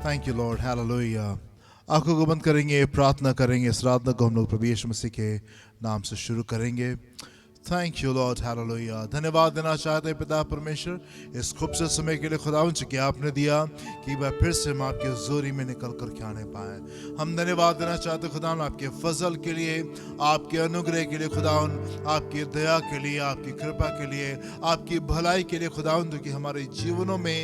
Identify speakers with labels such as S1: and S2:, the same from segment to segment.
S1: Thank you Lord, hallelujah. आंखों को बंद करेंगे, प्रार्थना करेंगे। इस प्रार्थना को हम लोग प्रभु यीशु मसीह के नाम से शुरू करेंगे। Thank you Lord, hallelujah. धन्यवाद देना चाहते हैं पिता परमेश्वर इस खूबसूरत समय के लिए खुदावन कि आपने दिया कि एक बार फिर से हम आपके जोरी में निकल कर के आने पाए। हम धन्यवाद देना चाहते हैं खुदावन आपके फजल के लिए, आपके अनुग्रह के लिए खुदावन, आपकी दया के लिए, आपकी कृपा के लिए, आपकी भलाई के लिए खुदावन जो कि हमारे जीवनों में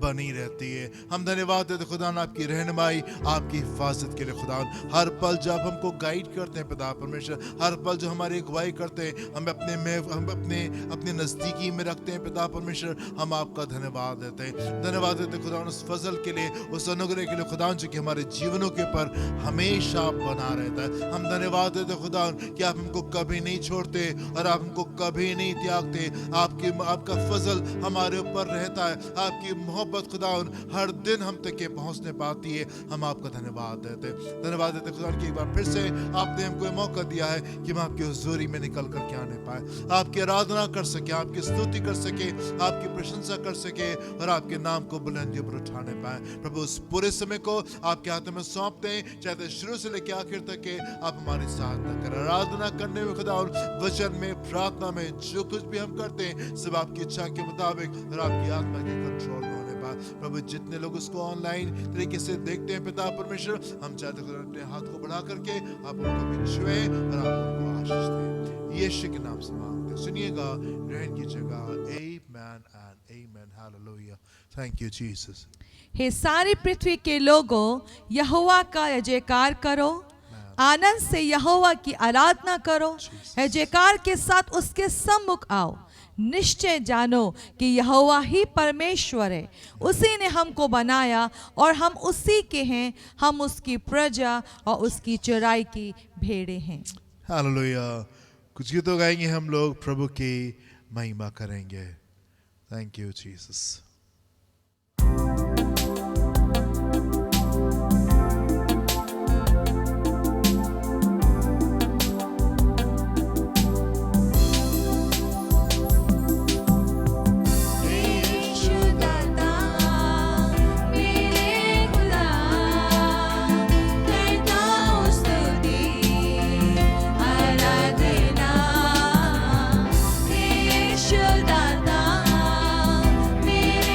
S1: बनी रहती है। हम धन्यवाद देते खुदावन आपकी रहनुमाई, आपकी हिफाजत के लिए खुदावन। हर पल जब हमको गाइड करते हैं पिता परमेश्वर, हर पल जो हमारी अगुवाई करते हैं, हम अपने नज़दीकी में रखते हैं पिता परमेश्वर, हम आपका धन्यवाद देते हैं। धन्यवाद देते खुदावन उस फजल के लिए, उस अनुग्रह के लिए खुदावन जो कि हमारे जीवनों के ऊपर हमेशा बना रहता है। हम धन्यवाद देते खुदावन कि आप हमको कभी नहीं छोड़ते और आप हमको कभी नहीं त्यागते। आपका फजल हमारे ऊपर रहता है, आपकी मोहब्बत खुदावन हर दिन हम तक के पहुंचने पाती है। हम आपका धन्यवाद देते, धन्यवाद देते खुदावन कि एक बार फिर से आपने हमको मौका दिया है कि हम आपकी हुजूरी में निकल करके आने पाए, आपकी आराधना कर सके, आपकी स्तुति कर सके, आपकी प्रशंसा कर सके और आपके नाम को बुलंदियों पर उठाने पाए। प्रभु उस पूरे समय को आपके हाथों में सौंपते हैं, चाहे शुरू से लेकर आखिर तक के आप हमारी सहायता करें। आराधना करने में खुदा, वचन में, प्रार्थना में, जो कुछ भी हम करते हैं सब आपकी इच्छा के मुताबिक और आपकी आत्मा के कंट्रोल में होने पाए। प्रभु जितने लोग उसको ऑनलाइन तरीके से देखते हैं पिता परमेश्वर, हम चाहते हैं अपने हाथ को बढ़ा करके आप उनको भी छुए और आप उनको आशीष दें। यीशु के नाम से मांगते, सुनिएगा, ग्रहण कीजिएगा। Amen and amen, hallelujah. Thank you Jesus.
S2: हे सारी पृथ्वी के लोगों, यहोवा का जयकार करो, आनंद से यहोवा की आराधना करो, है जयकार के साथ उसके सम्मुख आओ। निश्चय जानो कि यहोवा ही परमेश्वर है, उसी ने हमको बनाया और हम उसी के हैं। हम उसकी प्रजा और उसकी चराई की भेड़ें हैं।
S1: हालेलुया। कुछ गीतों गाएंगे हम लोग, प्रभु की महिमा करेंगे। Thank you Jesus.
S3: मेरे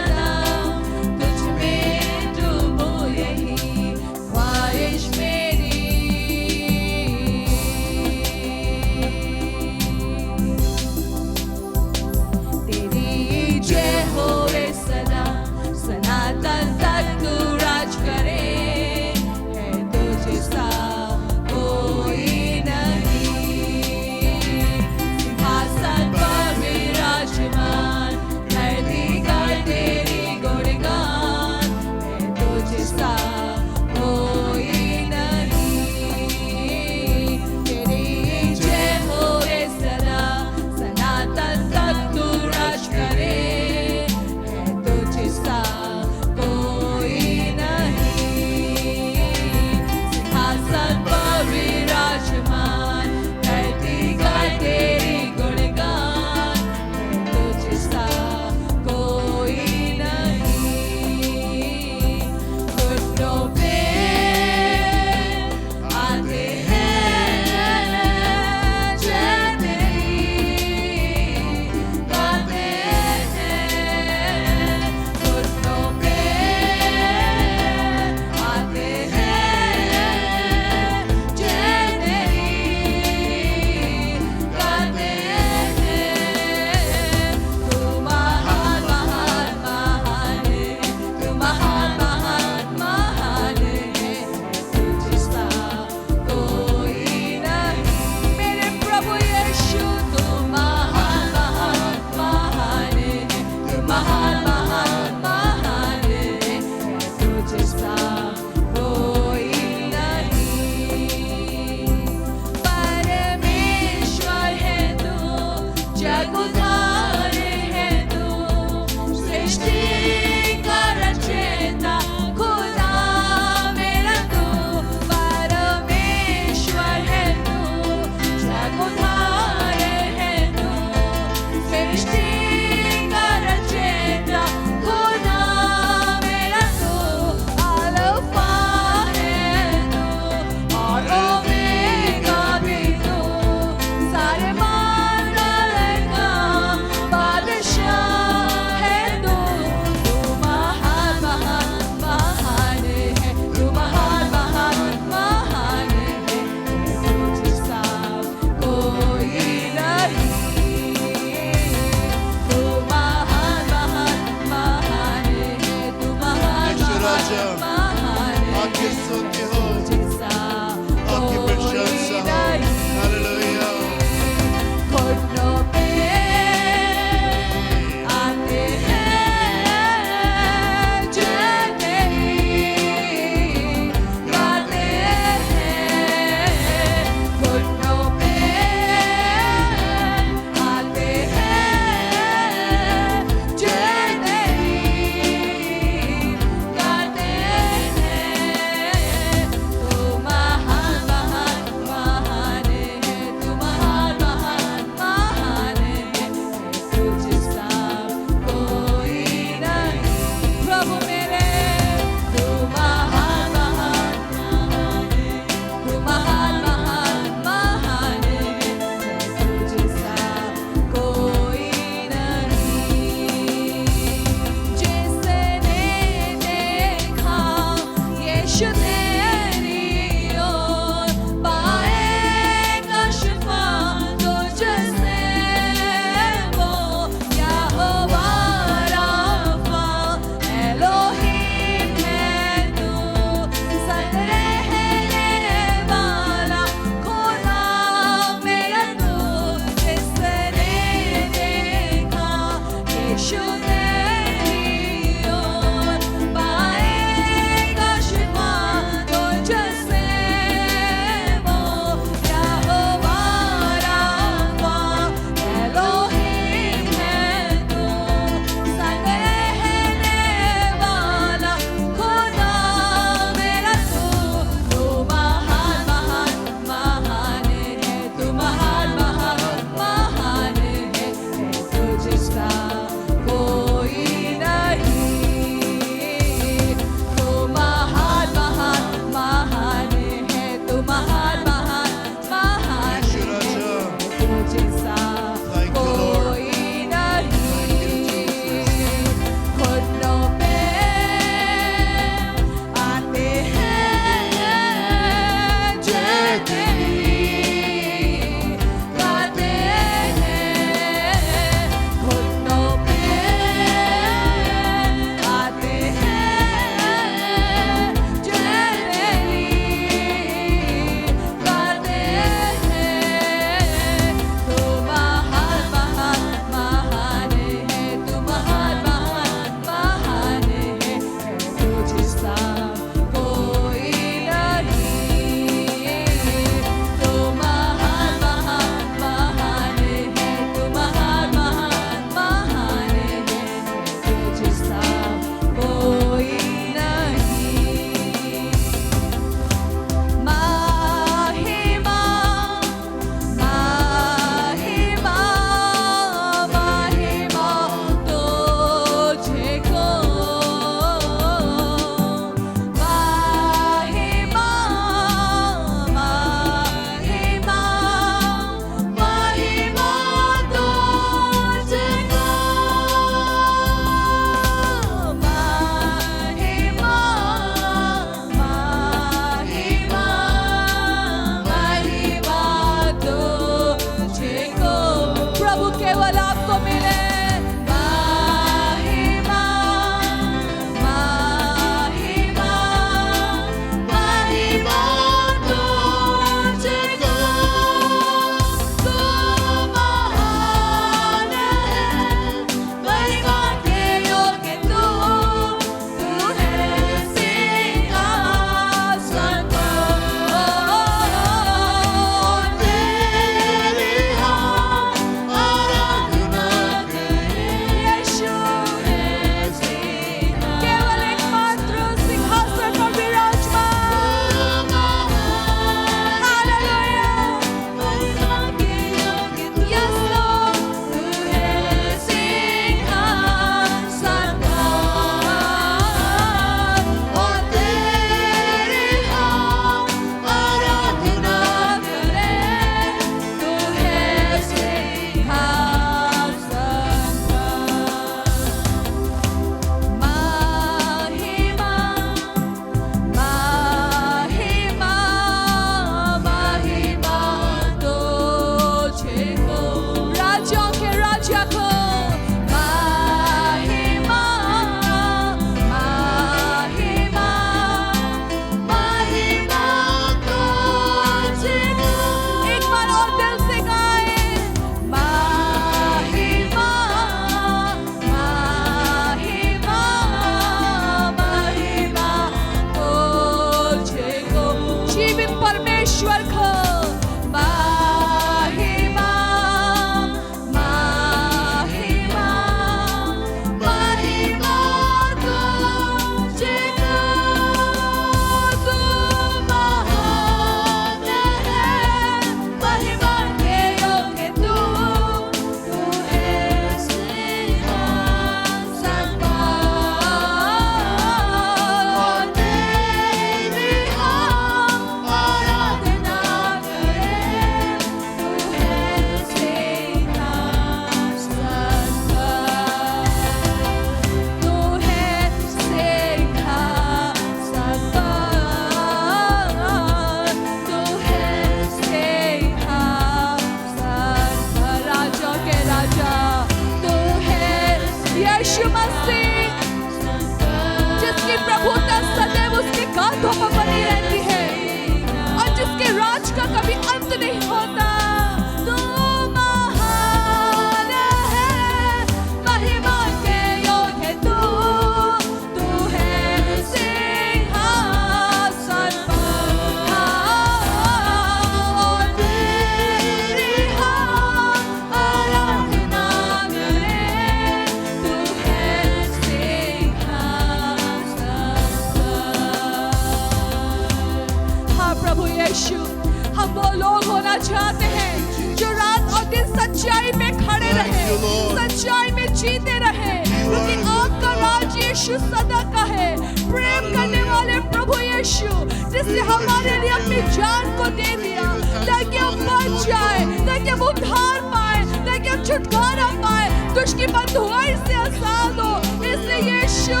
S2: लोग होना चाहते हैं जो रात और दिन सच्चाई में खड़े रहे, सच्चाई में जीते रहे, क्योंकि आपका राज यीशु सदा का है। प्रेम करने वाले प्रभु यीशु, जिसने हमारे लिए अपनी जान को दे दिया ताकि हम बच जाए, ताकि हम उद्धार पाए, ताकि हम छुटकारा पाए, दुष्ट की बंधुआई से आजाद हो। इसलिए यीशु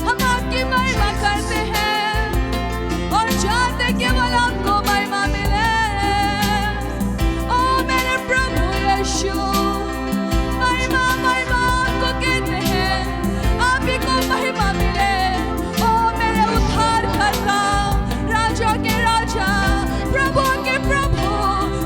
S2: हम आपकी महिमा करते हैं और चाहते हैं केवल आपको महिमा मिले। ओ मेरे प्रभु यीशु, महिमा महिमा आपको कहते हैं, आप ही को महिमा मिले। ओ मेरे उद्धार करता, राजा के राजा, प्रभु के प्रभु,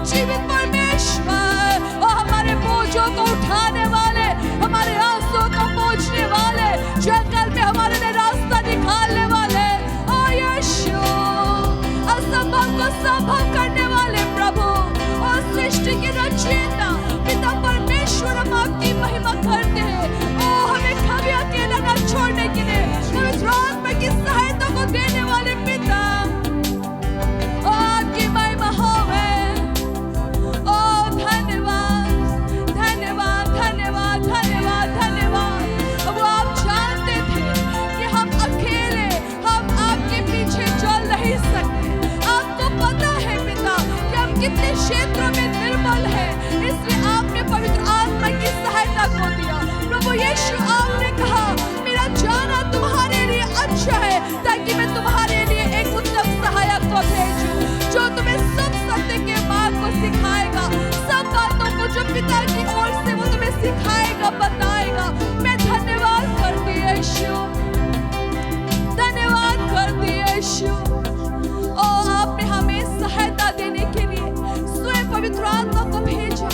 S2: जीवित परमेश्वर, और हमारे बोझों को उठाने वाले, हमारे आंसुओं को पोंछने वाले, जंगल में हमारे लिए रास्ता निकालने वाले। ओ यीशु, असंभव को संभव करने वाले प्रभु और सृष्टि की रचयिता पिता परमेश्वर, हम आपकी महिमा करते हैं। ओ हमें कभी अकेला न छोड़ने के लिए पवित्र आत्मा की सहायता को देने वाले पिता, ओ आपकी महिमा होवे। ओ धन्यवाद धन्यवाद धन्यवाद धन्यवाद धन्यवाद। अब आप जानते थे कि हम अकेले, हम आपके पीछे चल नहीं सकते। आपको पता है पिता कि हम कितने क्षेत्रों में निर्बल हैं, इसलिए आपने पवित्र आत्मा की सहायता को दिया। प्रभु यीशु, आपने कहा मेरा जाना तुम्हारे लिए अच्छा है, ताकि मैं तुम्हारे लिए एक उत्तम सहायक को भेजूं जो तुम्हें सब सत्य के मार्ग को सिखाएगा, सब बातों को जो पिता की ओर से वो तुम्हें सिखाएगा, बताएगा। मैं धन्यवाद करती यीशु, धन्यवाद करती यीशु। ओ आपने हमें सहायता देने के लिए स्वयं पवित्र आत्मा को भेजा।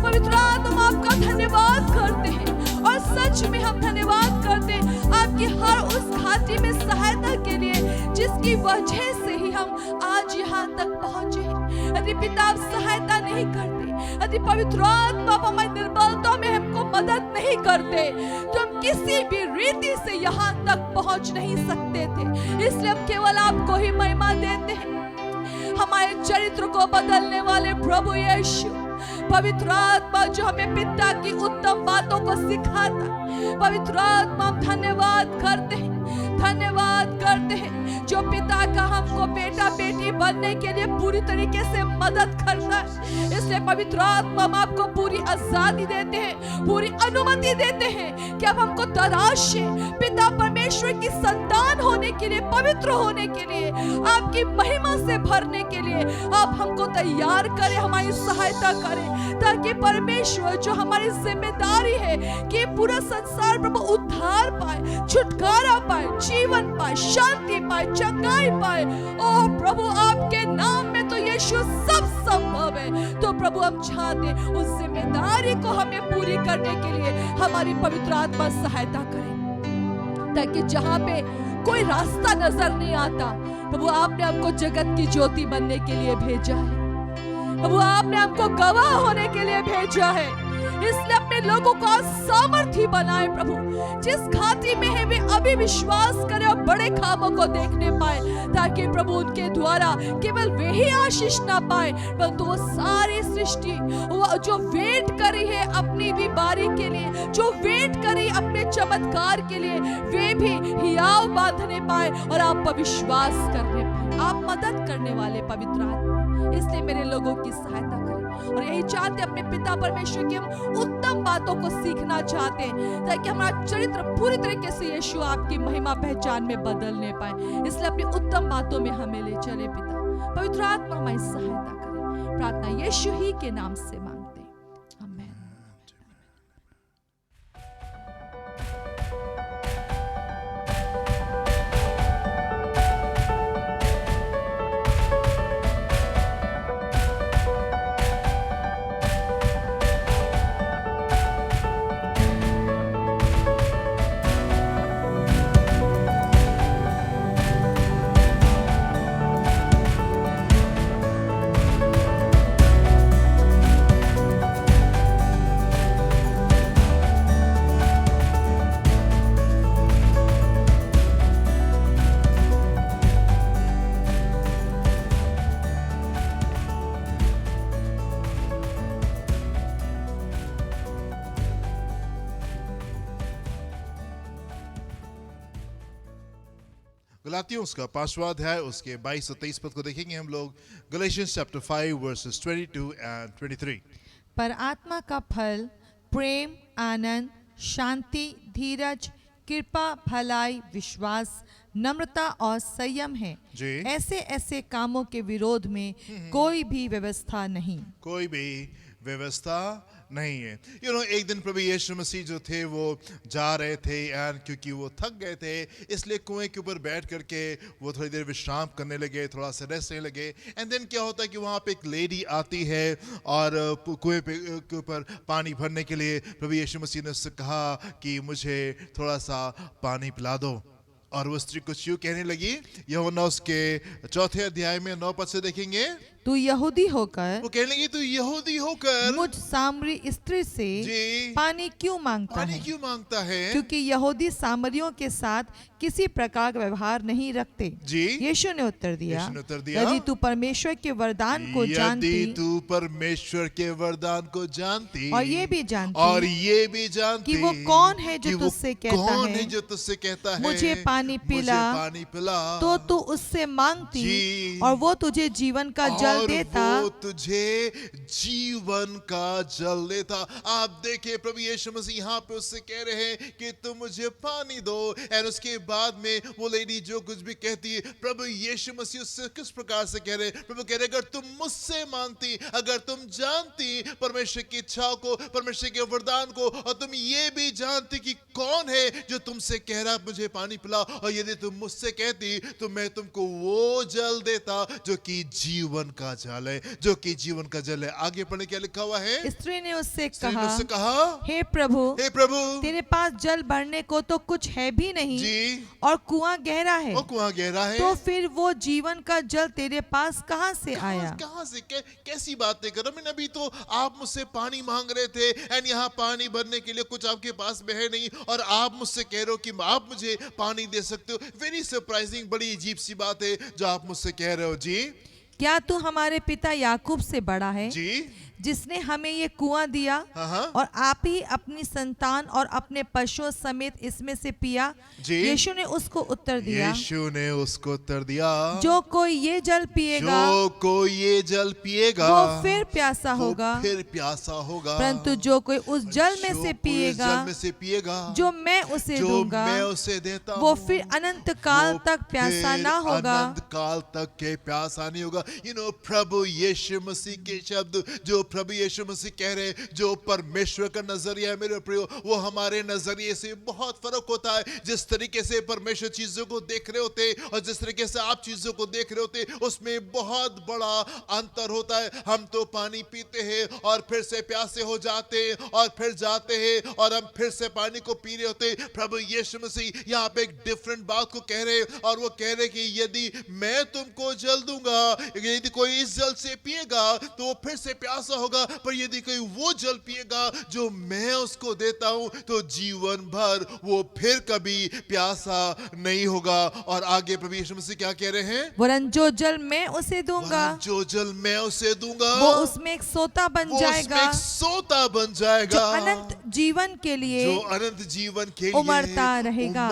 S2: पवित्र आत्मा, आपका धन्यवाद करते हैं और सच में हम धन्यवाद करते हैं आपकी हर उस घाटी में सहायता के लिए जिसकी वजह से ही हम आज यहाँ तक पहुंचे हैं। यदि पिता आप सहायता नहीं करते, यदि पवित्र आत्मा आप हमारी निर्बलता में हमको मदद नहीं करते, तो हम किसी भी रीति से यहाँ तक पहुंच नहीं सकते थे। इसलिए हम केवल आपको ही महिमा देते हैं। हमारे चरित्र को बदलने वाले प्रभु यीशु, पवित्र आत्मा जो हमें पिता की उत्तम बातों को सिखाता, पवित्र आत्मा हम धन्यवाद करते हैं, धन्यवाद करते हैं जो पिता का हमको बेटा बेटी बनने के लिए पूरी तरीके से मदद करता है। इसलिए पवित्र आत्मा हम आपको पूरी आजादी देते हैं, पूरी अनुमति देते हैं कि अब हमको तराशे पिता परमेश्वर की संतान होने के लिए, पवित्र होने के लिए, आपकी महिमा से भरने के लिए आप हमको तैयार करें, हमारी सहायता करें, ताकि परमेश्वर जो हमारी जिम्मेदारी है कि पूरा संसार प्रभु उद्धार पाए, छुटकारा पाए, जीवन पाए, शांति पाए, चंगाई पाए। ओ प्रभु, आपके नाम में तो यीशु सब संभव है। तो प्रभु हम चाहते उस जिम्मेदारी को हमें पूरी करने के लिए हमारी पवित्र आत्मा सहायता करे, ताकि जहां पे कोई रास्ता नजर नहीं आता, प्रभु आपने हमको जगत की ज्योति बनने के लिए भेजा है। प्रभु आपने हमको गवाह होने के लिए भेजा है। इसलिए अपने लोगों को सामर्थी बनाए प्रभु, जिस घाटी में है वे अभी विश्वास करें और बड़े कामों को देखने पाए, ताकि प्रभु उनके द्वारा केवल वे ही आशीष ना पाए, परंतु वो सारी सृष्टि वो जो वेट करी है अपनी भी बारी के लिए, जो वेट करी अपने चमत्कार के लिए, वे भी हियाव बांधने पाए और आप पर विश्वास करने पाए। आप मदद करने वाले पवित्र आत्मा, इसलिए मेरे लोगों की सहायता करें। और यही चाहते अपने पिता परमेश्वर की हम उत्तम बातों को सीखना चाहते हैं, ताकि हमारा चरित्र पूरी तरीके से यीशु आपकी महिमा पहचान में बदलने पाए। इसलिए अपनी उत्तम बातों में हमें ले चले पिता। पवित्र आत्मा हमारी सहायता करें। प्रार्थना यीशु ही के नाम से मांगते हैं, आमीन।
S1: गलातियों उसका 5वां अध्याय उसके 22 और 23 पद को देखेंगे हम लोग। Galatians chapter 5 versus 22 and 23।
S2: पर आत्मा का फल प्रेम, आनंद, शांति, धीरज, कृपा, भलाई, विश्वास, नम्रता और संयम है।
S1: जी।
S2: ऐसे ऐसे कामों के विरोध में कोई भी व्यवस्था नहीं।
S1: कोई भी व्यवस्था नहीं है। एक दिन प्रभु यीशु मसीह जो थे वो जा रहे थे एंड क्योंकि वो थक गए थे इसलिए कुएं के ऊपर बैठ करके वो थोड़ी देर विश्राम करने लगे, थोड़ा सा रेस्ट लेने लगे। एंड देन क्या होता है कि वहाँ पे एक लेडी आती है और कुएं के ऊपर पानी भरने के लिए प्रभु यीशु मसीह ने उससे कहा कि मुझे थोड़ा सा पानी पिला दो। और वो स्त्री कुछ यूं कहने लगी, यूहन्ना उसके 4 अध्याय में 9 पद से देखेंगे।
S2: तू यहूदी होकर
S1: वो कहने लगी तू यहूदी होकर
S2: मुझ सामरी स्त्री से
S1: जी
S2: पानी क्यों मांगता
S1: पानी
S2: है?
S1: क्यों मांगता है?
S2: क्योंकि यहूदी सामरियों के साथ किसी प्रकार का व्यवहार नहीं रखते।
S1: जी।
S2: यीशु ने उत्तर दिया,
S1: यीशु ने उत्तर दिया,
S2: यदि तू परमेश्वर के वरदान को
S1: यदि
S2: जानती
S1: तू परमेश्वर के वरदान को जानती
S2: और ये भी जानती कि वो कौन है जो तुझसे कहता है
S1: मुझे
S2: पानी पिला, तो तू उससे मांगती
S1: जी।
S2: और वो तुझे जीवन का जल देता।
S1: वो तुझे जीवन का जल देता। आप देखें प्रभु यीशु मसीह यहाँ पे उससे कह रहे हैं कि तुम मुझे पानी दो। और उसके बाद में वो लेडी जो कुछ भी कहती है प्रभु यीशु मसीह उससे किस प्रकार से कह रहे हैं? प्रभु कह रहे अगर तुम मुझसे मांगती, अगर तुम जानती परमेश्वर की इच्छा को, परमेश्वर के वरदान को, और तुम ये भी जानती कि कौन है जो तुमसे कह रहा मुझे पानी पिला, और यदि तुम मुझसे कहती तो मैं तुमको वो जल देता जो कि जीवन का जल है, जो कि जीवन का जल है। आगे पढ़ने क्या लिखा हुआ है?
S2: स्त्री ने उससे
S1: कहा
S2: हे प्रभु
S1: तेरे
S2: पास जल भरने को तो कुछ है भी नहीं
S1: जी,
S2: और कुआं गहरा है, तो फिर वो जीवन का जल तेरे पास कहाँ से आया?
S1: कहाँ से? कैसी बातें कर रहे? अभी तो आप मुझसे पानी मांग रहे थे एंड यहाँ पानी भरने के लिए कुछ आपके पास में है नहीं, और आप मुझसे कह रहे हो कि आप मुझे पानी दे सकते हो। वेरी सरप्राइजिंग, बड़ी अजीब सी बात है जो आप मुझसे कह रहे हो। जी,
S2: क्या तू हमारे पिता याकूब से बड़ा है
S1: जी,
S2: जिसने हमें ये कुआं दिया और आप ही अपनी संतान और अपने पशुओं समेत इसमें से पिया? यीशु ने उसको उत्तर दिया, जो कोई ये जल पिएगा वो फिर प्यासा होगा, परंतु जो कोई उस जल में से पिएगा जो मैं उसे दूंगा वो फिर अनंत काल तक प्यासा ना होगा।
S1: प्यासा नहीं होगा। प्रभु यीशु मसीह के शब्द जो प्रभु यीशु मसीह कह रहे हैं, जो परमेश्वर का नजरिया है मेरे प्रियो, वो हमारे नजरिए से बहुत फर्क होता है। जिस तरीके से परमेश्वर चीजों को देख रहे होते और जिस तरीके से आप चीजों को देख रहे होते उसमें बहुत बड़ा अंतर होता है। हम तो पानी पीते हैं और फिर से प्यासे हो जाते हैं और फिर जाते हैं और हम फिर से पानी को पी रहे होते। प्रभु यीशु मसीह यहाँ पे एक डिफरेंट बात को कह रहे और वो कह रहे कि यदि मैं तुमको जल दूंगा, यदि कोई इस जल से पिएगा तो वो फिर से प्यासा होगा, पर यदि कोई वो जल पिएगा जो मैं उसको देता हूं तो जीवन भर वो फिर कभी प्यासा नहीं होगा। और आगे प्रभु यीशु मसीह क्या कह रहे हैं?
S2: वरन जो जल मैं उसे दूंगा,
S1: जो जल मैं उसे दूंगा
S2: वो उसमें एक सोता बन जाएगा, जो अनंत जीवन के लिए उमड़ता
S1: रहेगा।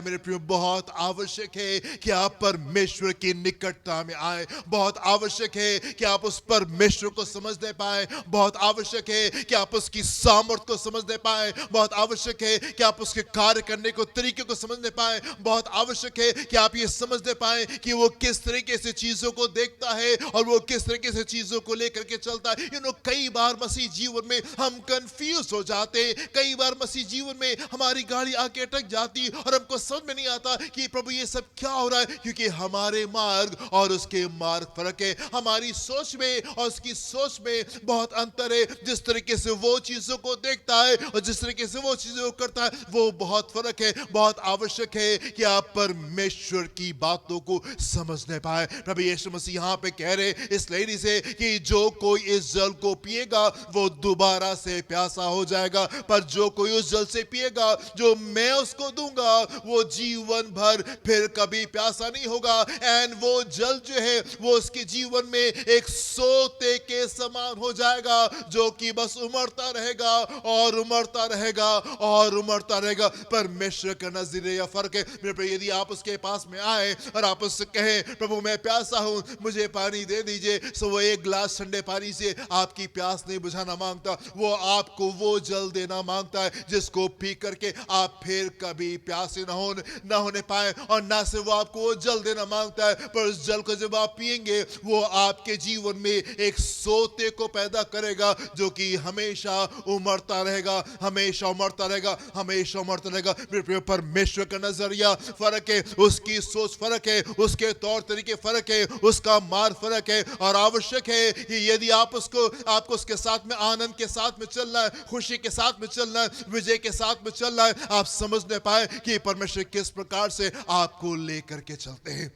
S1: मेरे प्रिय, बहुत आवश्यक है कि आप परमेश्वर की निकटता में आए। बहुत आवश्यक है कि आप उस परमेश्वर को समझने पाए। बहुत आवश्यक है कि आप उसकी सामर्थ को समझने पाए। बहुत आवश्यक है कि आप उसके कार्य करने को तरीके को समझने पाए। बहुत आवश्यक है कि आप ये समझने पाए कि वो किस तरीके से चीजों को देखता है और वो किस तरीके से चीजों को लेकर के चलता है। कई बार मसीह जीवन में हम कंफ्यूज हो जाते हैं। कई बार मसीह जीवन में हमारी गाड़ी आके अटक जाती और हमको समझ में नहीं आता कि प्रभु ये सब क्या हो रहा है, क्योंकि हमारे मार्ग और उसके मार्ग फर्क है। हमारी सोच में और उसकी सोच में बहुत अंतर है। जिस तरीके से वो चीजों को देखता है और जिस तरीके से वो चीजों को करता है वो बहुत फर्क है। बहुत आवश्यक है कि आप परमेश्वर की बातों को समझने पाए। प्रभु यीशु मसीह यहाँ पे कह रहे इस लेडी से कि जो कोई इस जल को पिएगा वो दोबारा से प्यासा हो जाएगा, पर जो कोई उस जल से पिएगा जो मैं उसको दूंगा वो जीवन भर फिर कभी प्यासा नहीं होगा। एंड वो जल जो है वो उसके जीवन में एक सोते के समान हो जाएगा जो कि बस उमड़ता रहेगा और उमड़ता रहेगा और उमड़ता रहेगा। परमेश्वर का नजरिया फर्क है मेरे प्रिय। यदि आप उसके पास में आए और आप उससे कहें प्रभु मैं प्यासा हूं, मुझे पानी दे दीजिए, सो वो एक गिलास ठंडे पानी से आपकी प्यास नहीं बुझाना मांगता, वो आपको वो जल देना मांगता है जिसको पी करके आप फिर कभी प्यासे ना होने पाए। और ना से वो आपको वो जल देना मांगता है, पर उस जल को जब आप पिएंगे वो आपके जीवन में एक सोते को पैदा करेगा जो कि हमेशा उमड़ता रहेगा, हमेशा उमड़ता रहेगा, हमेशा उमड़ता रहेगा। मेरे प्रिय, परमेश्वर का नजरिया फर्क है, उसकी सोच फर्क है, उसके तौर तरीके फर्क है, उसका मार्ग फर्क है। और आवश्यक है कि यदि आपको उसके साथ में आनंद के साथ में चलना है, खुशी के साथ में चलना है, विजय के साथ में चलना है, आप समझने पाए कि परमेश्वर किस प्रकार से आपको लेकर के चलते हैं।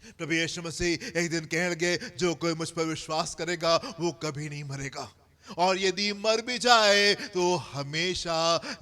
S1: प्रभु यीशु मसीह एक दिन कहने लगे जो कोई मुझ पर विश्वास करेगा वो कभी नहीं मरेगा, और यदि मर भी जाए तो हमेशा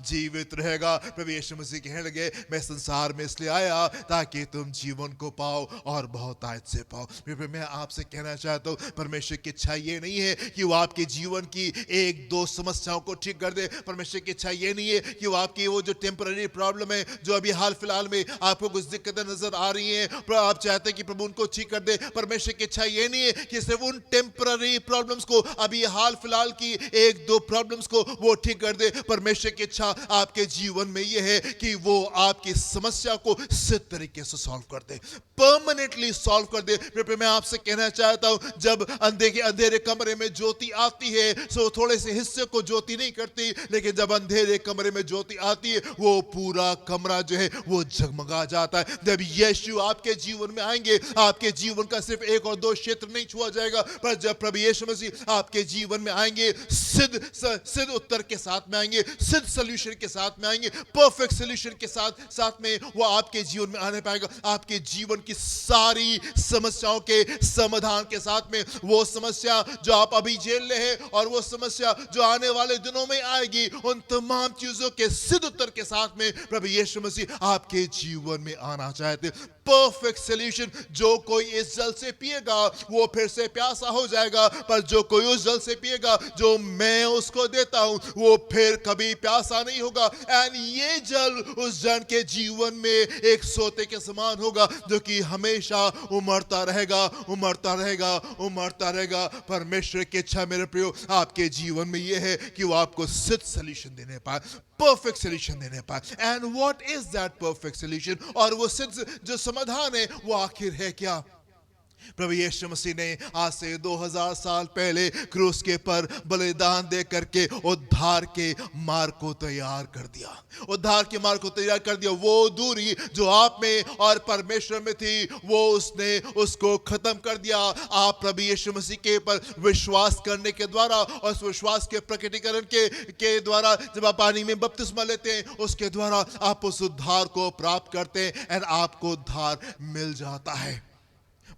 S1: जीवित रहेगा। प्रभु यीशु मसीह कहने लगे मैं संसार में इसलिए आया ताकि तुम जीवन को पाओ और बहुत आयत से पाओ। मैं आपसे कहना चाहता हूँ परमेश्वर की इच्छा ये नहीं है कि वो आपके जीवन की एक दो समस्याओं को ठीक कर दे। परमेश्वर की इच्छा ये नहीं है कि वो आपकी वो जो टेम्पररी प्रॉब्लम है, जो अभी हाल फिलहाल में आपको कुछ दिक्कतें नजर आ रही हैं, आप चाहते हैं कि प्रभु उनको ठीक कर दे। परमेश्वर की इच्छा ये नहीं है कि सिर्फ उन टेम्पररी प्रॉब्लम्स को, अभी हाल फिलहाल की एक दो प्रॉब्लम्स को वो ठीक कर दे। परमेश्वर की इच्छा आपके जीवन में यह है कि वो आपकी समस्या को सिद्ध तरीके से सॉल्व कर दे, परमानेंटली सॉल्व कर दे। मैं आपसे कहना चाहता हूं जब अंधेरे कमरे में ज्योति आती है सो थोड़े से हिस्से को ज्योति नहीं करती, लेकिन जब अंधेरे कमरे में ज्योति आती है वो पूरा कमरा जो है वो जगमगा जाता है। जब यीशु आपके जीवन में आएंगे आपके जीवन का सिर्फ एक और दो क्षेत्र नहीं छुआ जाएगा, पर जब प्रभु यीशु मसीह आपके जीवन में आएंगे सिद्ध उत्तर के साथ में आएंगे, सिद्ध सॉल्यूशन के साथ में आएंगे, परफेक्ट सॉल्यूशन के साथ में वो आपके जीवन में आने पाएगा। आपके जीवन की सारी समस्याओं के समाधान के साथ में, वो समस्या जो आप अभी झेल रहे हैं और वो समस्या जो आने वाले दिनों में आएगी, उन तमाम चीजों के सिद्ध उत्तर के साथ में प्रभु यीशु मसीह आपके जीवन में आना चाहते। परफेक्ट सॉल्यूशन, जो कोई इस जल से पिएगा वो फिर से प्यासा हो जाएगा, पर जो कोई उस जल से पिएगा जो मैं उसको देता हूं वो फिर कभी प्यासा नहीं होगा। एंड ये जल उस जन के जीवन में एक सोते के समान होगा जो कि हमेशा उमड़ता रहेगा, उमड़ता रहेगा, उमड़ता रहेगा। परमेश्वर की इच्छा मेरे प्रियो आपके जीवन में यह है कि वो आपको सिद्ध सॉल्यूशन देने पाए, परफेक्ट सॉल्यूशन देने पाए। And what is that perfect solution? और वो सिद्ध जो समाधान है वो आखिर है क्या? प्रभु यीशु मसीह ने आज से 2000 साल पहले क्रूस के पर बलिदान दे करके उद्धार के मार्ग को तैयार कर दिया, उद्धार के मार्ग को तैयार कर दिया। वो दूरी जो आप में और परमेश्वर में थी वो उसने उसको खत्म कर दिया। आप प्रभु यीशु मसीह के पर विश्वास करने के द्वारा और उस विश्वास के प्रकटीकरण के द्वारा जब आप पानी में बपतिस्मा लेते हैं उसके द्वारा आप उस उद्धार को प्राप्त करते हैं एंड आपको उद्धार मिल जाता है।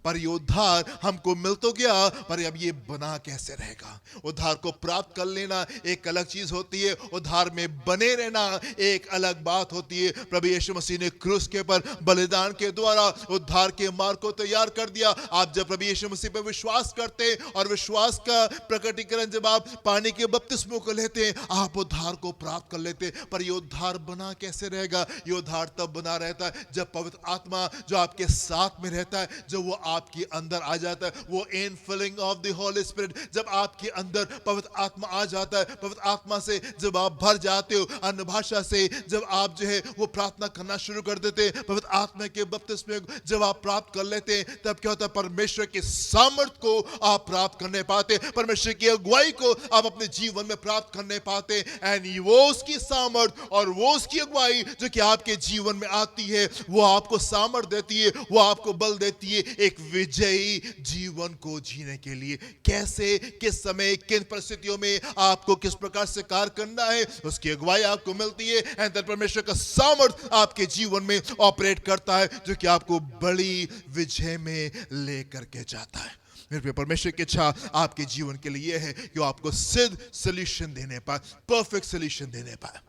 S1: पर ये उद्धार हमको मिल तो गया, पर अब ये बना कैसे रहेगा? उद्धार को प्राप्त कर लेना एक अलग चीज होती है, उद्धार में बने रहना एक अलग बात होती है। प्रभु यीशु मसीह ने क्रूस के पर बलिदान के द्वारा उद्धार के मार्ग को तैयार कर दिया। आप जब प्रभु यीशु मसीह पर विश्वास करते हैं और विश्वास का प्रकटीकरण जब आप पानी के बपतिस्मे को लेते हैं आप उद्धार को प्राप्त कर लेते हैं। पर ये उद्धार बना कैसे रहेगा? ये उद्धार तब बना रहता है जब पवित्र आत्मा जो आपके साथ में रहता है, जो वो आपके अंदर आ जाता है, वो इनफिलिंग ऑफ द होली स्पिरिट, जब आपके अंदर पवित्र आत्मा आ जाता है, पवित्र आत्मा से जब आप भर जाते हो, अन्य भाषा से जब आप जो है वो प्रार्थना करना शुरू कर देते हैं, पवित्र आत्मा के बपतिस्मे जब आप प्राप्त कर लेते हैं, तब क्या होता है? परमेश्वर के सामर्थ को आप प्राप्त करने पाते, परमेश्वर की अगुवाई को आप अपने जीवन में प्राप्त करने पाते। एंड वो उसकी सामर्थ और वो उसकी अगुवाई जो कि आपके जीवन में आती है वो आपको सामर्थ देती है, वो आपको बल देती है एक विजयी जीवन को जीने के लिए। कैसे, किस समय, किन परिस्थितियों में आपको किस प्रकार से कार्य करना है उसकी अगुवाई आपको मिलती है। एंड परमेश्वर का सामर्थ आपके जीवन में ऑपरेट करता है जो कि आपको बड़ी विजय में लेकर के जाता है। मेरे प्रिय परमेश्वर की इच्छा आपके जीवन के लिए है कि वो आपको सिद्ध सोल्यूशन देने पाए, परफेक्ट सोल्यूशन देने पाए।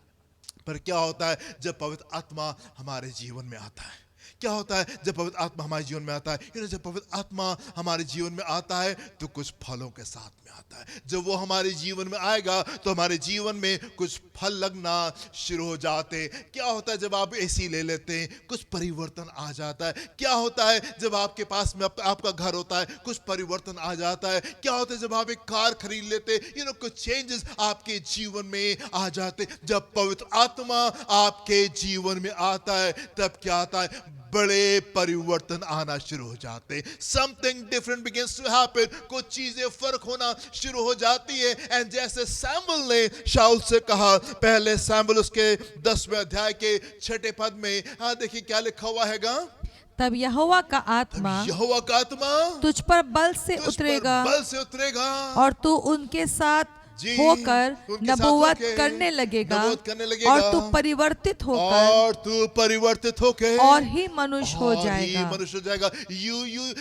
S1: पर क्या होता है जब पवित्र आत्मा हमारे जीवन में आता है? क्या होता है जब पवित्र आत्मा हमारे जीवन में आता है? जब पवित्र आत्मा हमारे जीवन में आता है तो कुछ फलों के साथ में आता है। जब वो हमारे जीवन में आएगा तो हमारे जीवन में कुछ फल लगना शुरू हो जाते। क्या होता है जब आप एसी ले लेते हैं? कुछ परिवर्तन आ जाता है। क्या होता है जब आपके पास में आपका घर होता है? कुछ परिवर्तन आ जाता है। क्या होता है जब आप एक कार खरीद लेते? कुछ चेंजेस आपके जीवन में आ जाते। जब पवित्र आत्मा आपके जीवन में आता है तब क्या आता है? बड़े परिवर्तन आना शुरू हो जाते। Something different begins to happen. कुछ चीजें फर्क होना शुरू हो जाती है। एंड जैसे सैमुएल ने शाऊल से कहा, पहले सैमुएल उसके 10वें अध्याय के 6 पद में, हाँ देखिए क्या लिखा हुआ हैगा।
S2: तब यहोवा का आत्मा
S1: यहोवा का आत्मा
S2: तुझ पर बल से
S1: तुझ पर
S2: उतरेगा
S1: बल से उतरेगा
S2: और तू उनके साथ
S1: जी,
S2: होकर
S1: उनके साथ
S2: नबूवत
S1: होके
S2: करने लगेगा
S1: नबूवत करने लगेगा।
S2: और तू परिवर्तित होकर और ही मनुष्य हो जाएगा।
S1: मनुष्य हो जाएगा।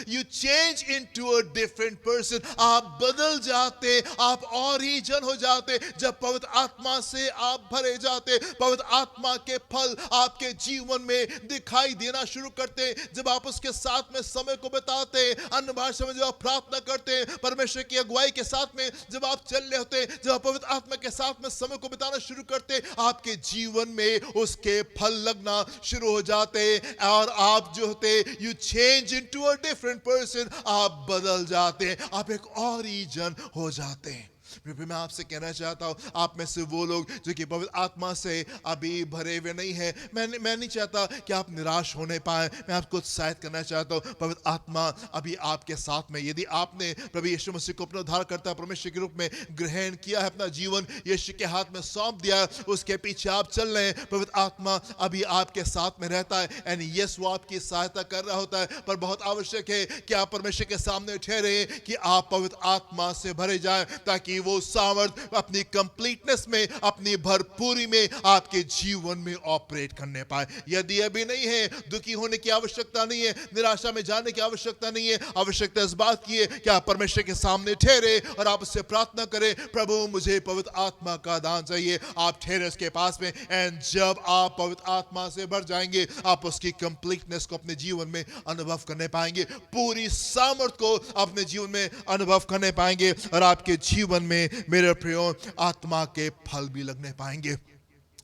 S1: You change into a different person. आप बदल जाते, आप और ही जन हो जाते जब पवित्र आत्मा से आप भरे जाते। पवित्र आत्मा के फल आपके जीवन में दिखाई देना शुरू करते जब आप उसके साथ में समय को बिताते, अन्य भाषा में जब आप प्रार्थना करते, परमेश्वर की अगुवाई के साथ में जब आप चल रहे होते, जब आप पवित्र आत्मा के साथ में समय को बिताना शुरू करते, आपके जीवन में उसके फल लगना शुरू हो जाते और आप जो होते, you change into a different person. आप बदल जाते, आप एक और ही जन हो जाते हैं। मैं आपसे कहना चाहता हूं, आप में से वो लोग जो कि पवित्र आत्मा से अभी भरे हुए नहीं है, मैं नहीं चाहता कि आप निराश होने पाए। मैं आपको उत्साहित करना चाहता हूं, पवित्र आत्मा अभी आपके साथ में। यदि आपने प्रभु यीशु मसीह को अपना उद्धारकर्ता परमेश्वर के रूप में ग्रहण किया है, अपना जीवन यीशु के हाथ में सौंप दिया, उसके पीछे आप चल रहे हैं, पवित्र आत्मा अभी आपके साथ में रहता है। एंड यस, वो आपकी सहायता कर रहा होता है। पर बहुत आवश्यक है कि आप परमेश्वर के सामने ठहरे, कि आप पवित्र आत्मा से भरे जाए, ताकि वो सामर्थ अपनी कंप्लीटनेस में, अपनी भरपूरी में आपके जीवन में ऑपरेट करने पाए। यदि अभी नहीं है, दुखी होने की आवश्यकता नहीं है, निराशा में जाने की आवश्यकता नहीं है। आवश्यकता इस बात की है कि आप परमेश्वर के सामने ठहरे और आप उससे प्रार्थना करें, प्रभु मुझे पवित्र आत्मा का दान चाहिए। आप ठहरे उसके पास में, एंड जब आप पवित्र आत्मा से भर जाएंगे, आप उसकी कंप्लीटनेस को अपने जीवन में अनुभव करने पाएंगे, पूरी सामर्थ को अपने जीवन में अनुभव करने पाएंगे, और आपके जीवन में मेरे प्रियो आत्मा के फल भी लगने पाएंगे।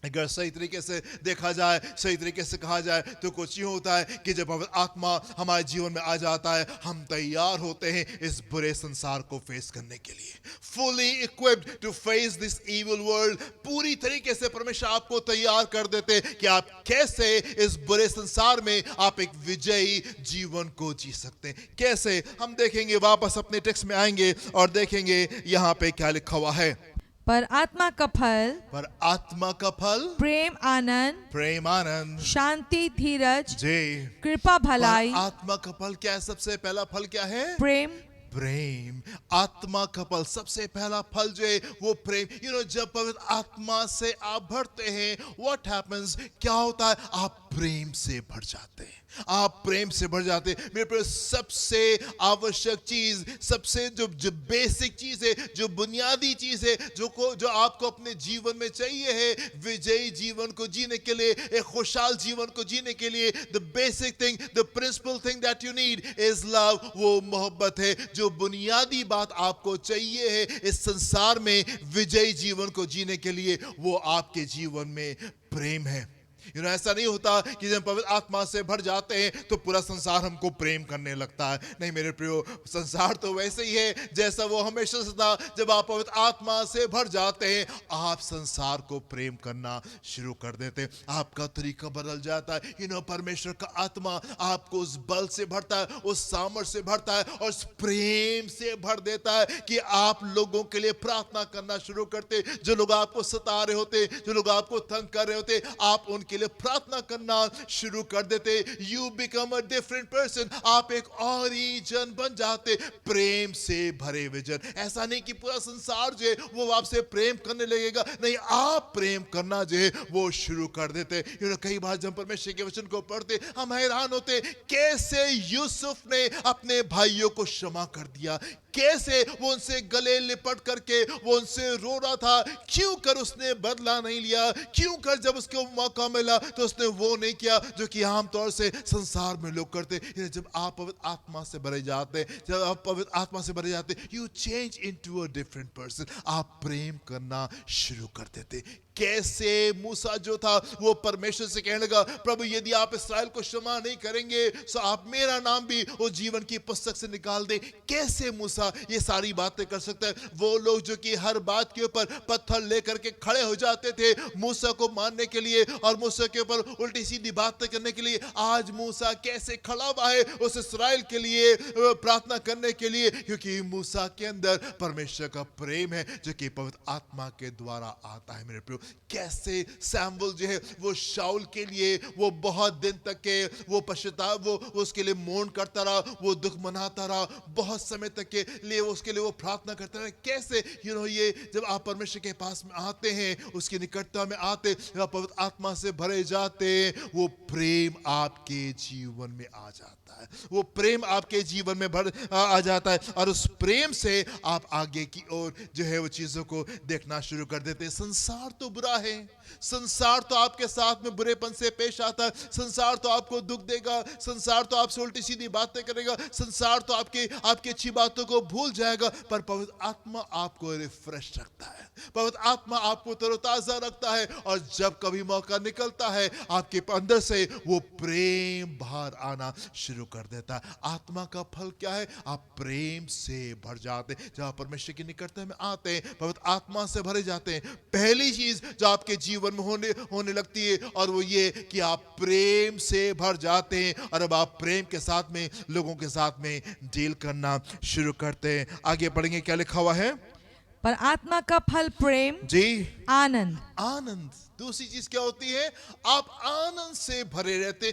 S1: अगर सही तरीके से देखा जाए, सही तरीके से कहा जाए, तो कुछ यूं होता है कि जब पवित्र आत्मा हमारे जीवन में आ जाता है, हम तैयार होते हैं इस बुरे संसार को फेस करने के लिए, fully equipped to face this evil world. पूरी तरीके से परमेश्वर आपको तैयार कर देते कि आप कैसे इस बुरे संसार में आप एक विजयी जीवन को जी सकते हैं। कैसे, हम देखेंगे, वापस अपने टेक्स्ट में आएंगे और देखेंगे यहाँ पे क्या लिखा हुआ है।
S2: पर आत्मा का फल प्रेम आनंद, शांति, धीरज,
S1: जी,
S2: कृपा, भलाई।
S1: आत्मा का फल क्या है? सबसे पहला फल क्या है? प्रेम। आत्मा का फल, सबसे पहला फल जो है वो प्रेम। जब पवित्र आत्मा से आप भरते हैं, व्हाट हैपेंस, क्या होता है? आप प्रेम से भर जाते हैं, आप प्रेम से भर जाते हैं। मेरे प्रिय, सबसे आवश्यक चीज, सबसे जो बेसिक चीज है, जो बुनियादी चीज है, जो आपको अपने जीवन में चाहिए है विजयी जीवन को जीने के लिए, एक खुशहाल जीवन को जीने के लिए, the basic thing, the principle thing that you need is love. वो मोहब्बत है। जो बुनियादी बात आपको चाहिए है इस संसार में विजयी जीवन को जीने के लिए, वो आपके जीवन में प्रेम है। ऐसा नहीं होता कि जब पवित्र आत्मा से भर जाते हैं तो पूरा संसार हमको प्रेम करने लगता है। नहीं मेरे प्रियो, संसार तो वैसे ही है जैसा वो हमेशा से था। जब आप पवित्र आत्मा से भर जाते हैं, आप संसार को प्रेम करना शुरू कर देते हैं, आपका तरीका बदल जाता है। परमेश्वर का आत्मा आपको उस बल से भरता है, उस सामर्थ से भरता है और उस प्रेम से भर देता है कि आप लोगों के लिए प्रार्थना करना शुरू करते। जो लोग आपको सता रहे होते, जो लोग आपको तंग कर रहे होते, आप उनके के लिए प्रार्थना करना शुरू कर देते, you become a different person, आप एक और ही जन बन जाते, प्रेम से भरे हुए जन। ऐसा नहीं कि पूरा संसार जो है वो आपसे प्रेम करने लगेगा, नहीं, आप प्रेम करना जो है वो शुरू कर देते। कई बार जब परमेश्वर के वचन को पढ़ते हम हैरान होते, कैसे यूसुफ ने अपने भाइयों को क्षमा कर दिया, कैसे वो उनसे गले लिपट करके वो उनसे रो रहा था, क्यों कर उसने बदला नहीं लिया, क्यों कर जब उसको मौका मिला तो उसने वो नहीं किया जो कि आमतौर से संसार में लोग करते। जब आप पवित्र आत्मा से भरे जाते, जब आप पवित्र आत्मा से भरे जाते, you change into a different person, आप प्रेम करना शुरू कर देते। कैसे मूसा जो था वो परमेश्वर से कहने लगा, प्रभु यदि आप इस्राएल को क्षमा नहीं करेंगे तो आप मेरा नाम भी वो जीवन की पुस्तक से निकाल दें। कैसे मूसा ये सारी बातें कर सकता है? वो लोग जो कि हर बात के ऊपर पत्थर लेकर के खड़े हो जाते थे मूसा को मारने के लिए और मूसा के ऊपर उल्टी सीधी बातें करने के लिए, आज मूसा कैसे खड़ा हुआ है उस इस्राएल के लिए प्रार्थना करने के लिए? क्योंकि मूसा के अंदर परमेश्वर का प्रेम है जो कि पवित्र आत्मा के द्वारा आता है। मेरे प्रियो, कैसे सैमुअल जो है वो शाऊल के लिए वो बहुत दिन तक के वो पश्चाताप वो उसके लिए मौन करता रहा, वो दुख मनाता रहा, बहुत समय तक के लिए उसके लिए वो प्रार्थना करता रहा। कैसे ये जब आप परमेश्वर के पास में आते हैं, उसकी निकटता में आते, जब आप पवित्र आत्मा से भरे जाते, वो प्रेम आपके जीवन में आ जाता है, वो प्रेम आपके जीवन में आ जाता है और उस प्रेम से आप आगे की ओर जो है वो चीजों को देखना शुरू कर देते हैं। संसार तो बुरा है, संसार तो आपके साथ में बुरेपन से पेश आता है, संसार तो आपको दुख देगा, संसार तो आपसे उल्टी सीधी बातें करेगा, संसार तो आपकी अच्छी बातों को भूल जाएगा, पर पवित्र आत्मा आपको रिफ्रेश रखता है, पवित्र आत्मा आपको तरोताजा रखता है। और जब कभी मौका निकलता है आपके अंदर से वो प्रेम बाहर आना शुरू कर देता है। आत्मा का फल क्या है? आप प्रेम से भर जाते। जब आप परमेश्वर की निकटता में आते हैं, पवित्र आत्मा से भरे जाते हैं, पहली चीज जो आपके जीवन में होने लगती है और वो ये कि आप प्रेम से भर जाते हैं और अब आप प्रेम के साथ में लोगों के साथ में डील करना शुरू करते हैं। आगे पढ़ेंगे, क्या लिखा हुआ है?
S2: पर आत्मा का फल प्रेम,
S1: जी,
S2: आनंद।
S1: आनंद। दूसरी चीज क्या होती है? आप आनंद से भरे रहते।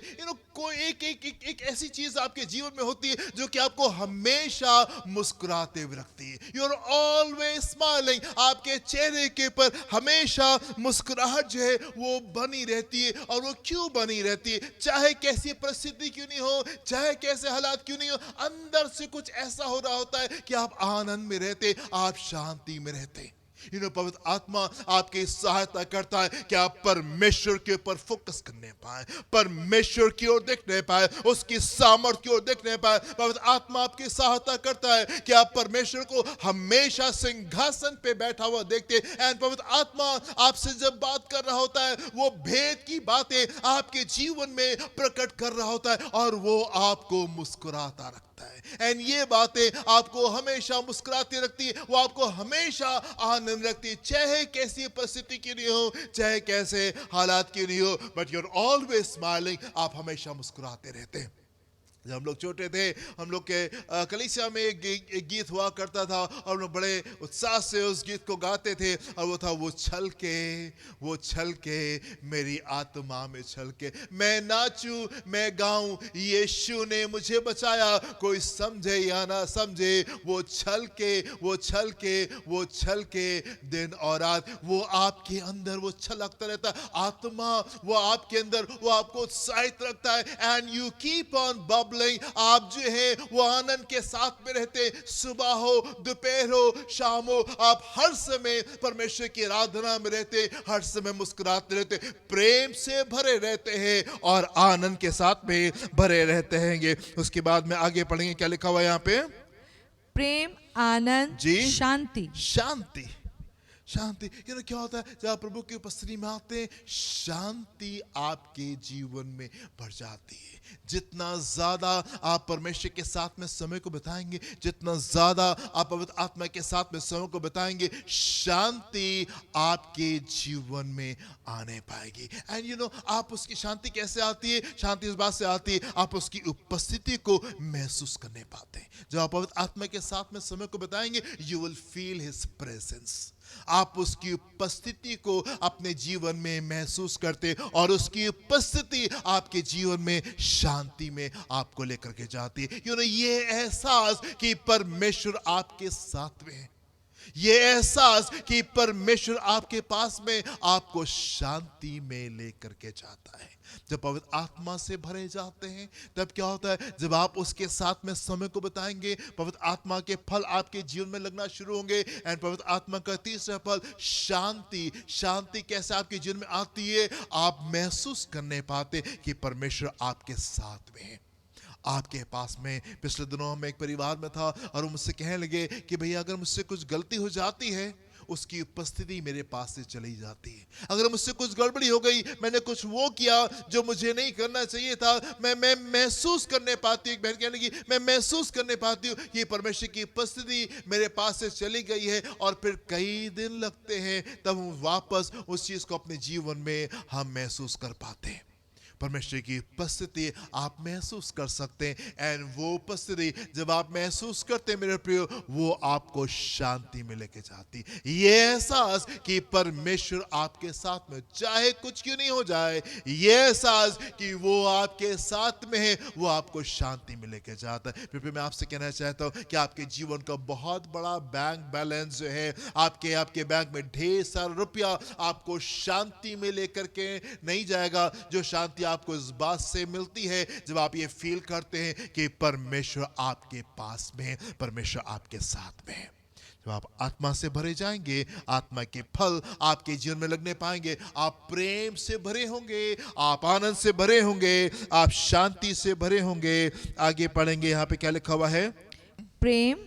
S1: कोई एक ऐसी चीज आपके जीवन में होती है जो कि आपको हमेशा मुस्कुराते हुए रखती है। यू आर ऑलवेज स्माइलिंग, आपके चेहरे के ऊपर हमेशा मुस्कुराहट जो है वो बनी रहती है। और वो क्यों बनी रहती है? चाहे कैसी परिस्थिति क्यों नहीं हो, चाहे कैसे हालात क्यों नहीं हो, अंदर से कुछ ऐसा हो रहा होता है कि आप आनंद में रहते, आप शांति में रहते। पवित्र आत्मा आपकी सहायता करता है कि आप परमेश्वर के ऊपर फोकस करने पाए, परमेश्वर की ओर देखने पाए, उसकी सामर्थ्य की ओर देखने पाए। पवित्र आत्मा आपकी सहायता करता है कि आप परमेश्वर को हमेशा सिंहासन पे बैठा हुआ देखते। एंड पवित्र आत्मा आपसे जब बात कर रहा होता है, वो भेद की बातें आपके जीवन में प्रकट कर रहा होता है और वो आपको मुस्कुराता रखता है। एंड ये बातें आपको हमेशा मुस्कुराती रखती है, वो आपको हमेशा आनंद रखती है, चाहे कैसी परिस्थिति क्यों नहीं हो, चाहे कैसे हालात क्यों नहीं हो, but you are always smiling, आप हमेशा मुस्कुराते रहते हैं। जब हम लोग छोटे थे, हम लोग के कलीसिया में एक गीत हुआ करता था और हम लोग बड़े उत्साह से उस गीत को गाते थे और वो था, वो छल के मेरी आत्मा में छल के मैं नाचूं मैं गाऊं, यीशु ने मुझे बचाया, कोई समझे या ना समझे, वो छल के दिन और रात वो आपके अंदर वो छलकता रहता है। आत्मा वो आपके अंदर वो आपको उत्साहित रखता है। एंड यू कीप ऑन आप जो है वो आनंद के साथ में रहते, सुबह हो दोपहर हो शाम हो, आप हर समय परमेश्वर की आराधना में रहते, हर समय मुस्कुराते रहते, प्रेम से भरे रहते हैं और आनंद के साथ में भरे रहते हैं। उसके बाद में आगे पढ़ेंगे, क्या लिखा हुआ है यहाँ पे?
S2: प्रेम, आनंद,
S1: जी,
S2: शांति।
S1: शांति। क्या होता है जब आप प्रभु की उपस्थिति में आते हैं? शांति आपके जीवन में बढ़ जाती है। जितना ज्यादा आप परमेश्वर के साथ में समय को बिताएंगे, जितना ज्यादा आप पवित्र आत्मा के साथ में समय को बिताएंगे, शांति आपके जीवन में आने पाएगी। एंड आप उसकी शांति कैसे आती है? शांति इस बात से आती है, आप उसकी उपस्थिति को महसूस करने पाते हैं। जब आप पवित्र आत्मा के साथ में समय को बिताएंगे, you will feel his presence. आप उसकी उपस्थिति को अपने जीवन में महसूस करते और उसकी उपस्थिति आपके जीवन में शांति में आपको लेकर के जाती है। ये एहसास कि परमेश्वर आपके साथ में है, ये एहसास कि परमेश्वर आपके पास में आपको शांति में लेकर के जाता है। जब पवित्र आत्मा से भरे जाते हैं तब क्या होता है, जब आप उसके साथ में समय को बिताएंगे, पवित्र आत्मा के फल आपके जीवन में लगना शुरू होंगे। एंड पवित्र आत्मा का तीसरा फल शांति। शांति कैसे आपके जीवन में आती है, आप महसूस करने पाते कि परमेश्वर आपके साथ में है, आपके पास में। पिछले दिनों में एक परिवार में था और वो मुझसे कहने लगे कि भैया अगर मुझसे कुछ गलती हो जाती है, उसकी उपस्थिति मेरे पास से चली जाती है। अगर मुझसे कुछ गड़बड़ी हो गई, मैंने कुछ वो किया जो मुझे नहीं करना चाहिए था, मैं महसूस करने पाती हूँ। एक बहन कहने लगी, मैं महसूस करने पाती हूँ कि परमेश्वर की उपस्थिति मेरे पास से चली गई है। और फिर कई दिन लगते हैं तब हम वापस उस चीज को अपने जीवन में हम महसूस कर पाते हैं। परमेश्वर की उपस्थिति आप महसूस कर सकते हैं। एंड वो उपस्थिति जब आप महसूस करते हैं मेरे प्रियो, वो आपको शांति में लेके जाती। ये एहसास कि परमेश्वर आपके साथ में, चाहे कुछ क्यों नहीं हो जाए, ये एहसास कि वो आपके साथ में है, वो आपको शांति में लेके जाता है। फिर मैं आपसे कहना चाहता हूँ कि आपके जीवन का बहुत बड़ा बैंक बैलेंस जो है, आपके बैंक में ढेर सारा रुपया आपको शांति में लेकर के नहीं जाएगा। जो शांति आपको इस बात से मिलती है जब आप ये फील करते हैं कि परमेश्वर आपके पास में है, परमेश्वर आपके साथ में है। जब आप आत्मा से भरे जाएंगे, आत्मा के फल आपके जीवन में लगने पाएंगे। आप प्रेम से भरे होंगे, आप आनंद से भरे होंगे, आप शांति से भरे होंगे। आगे पढ़ेंगे, यहाँ पे क्या लिखा हुआ है?
S2: प्रेम,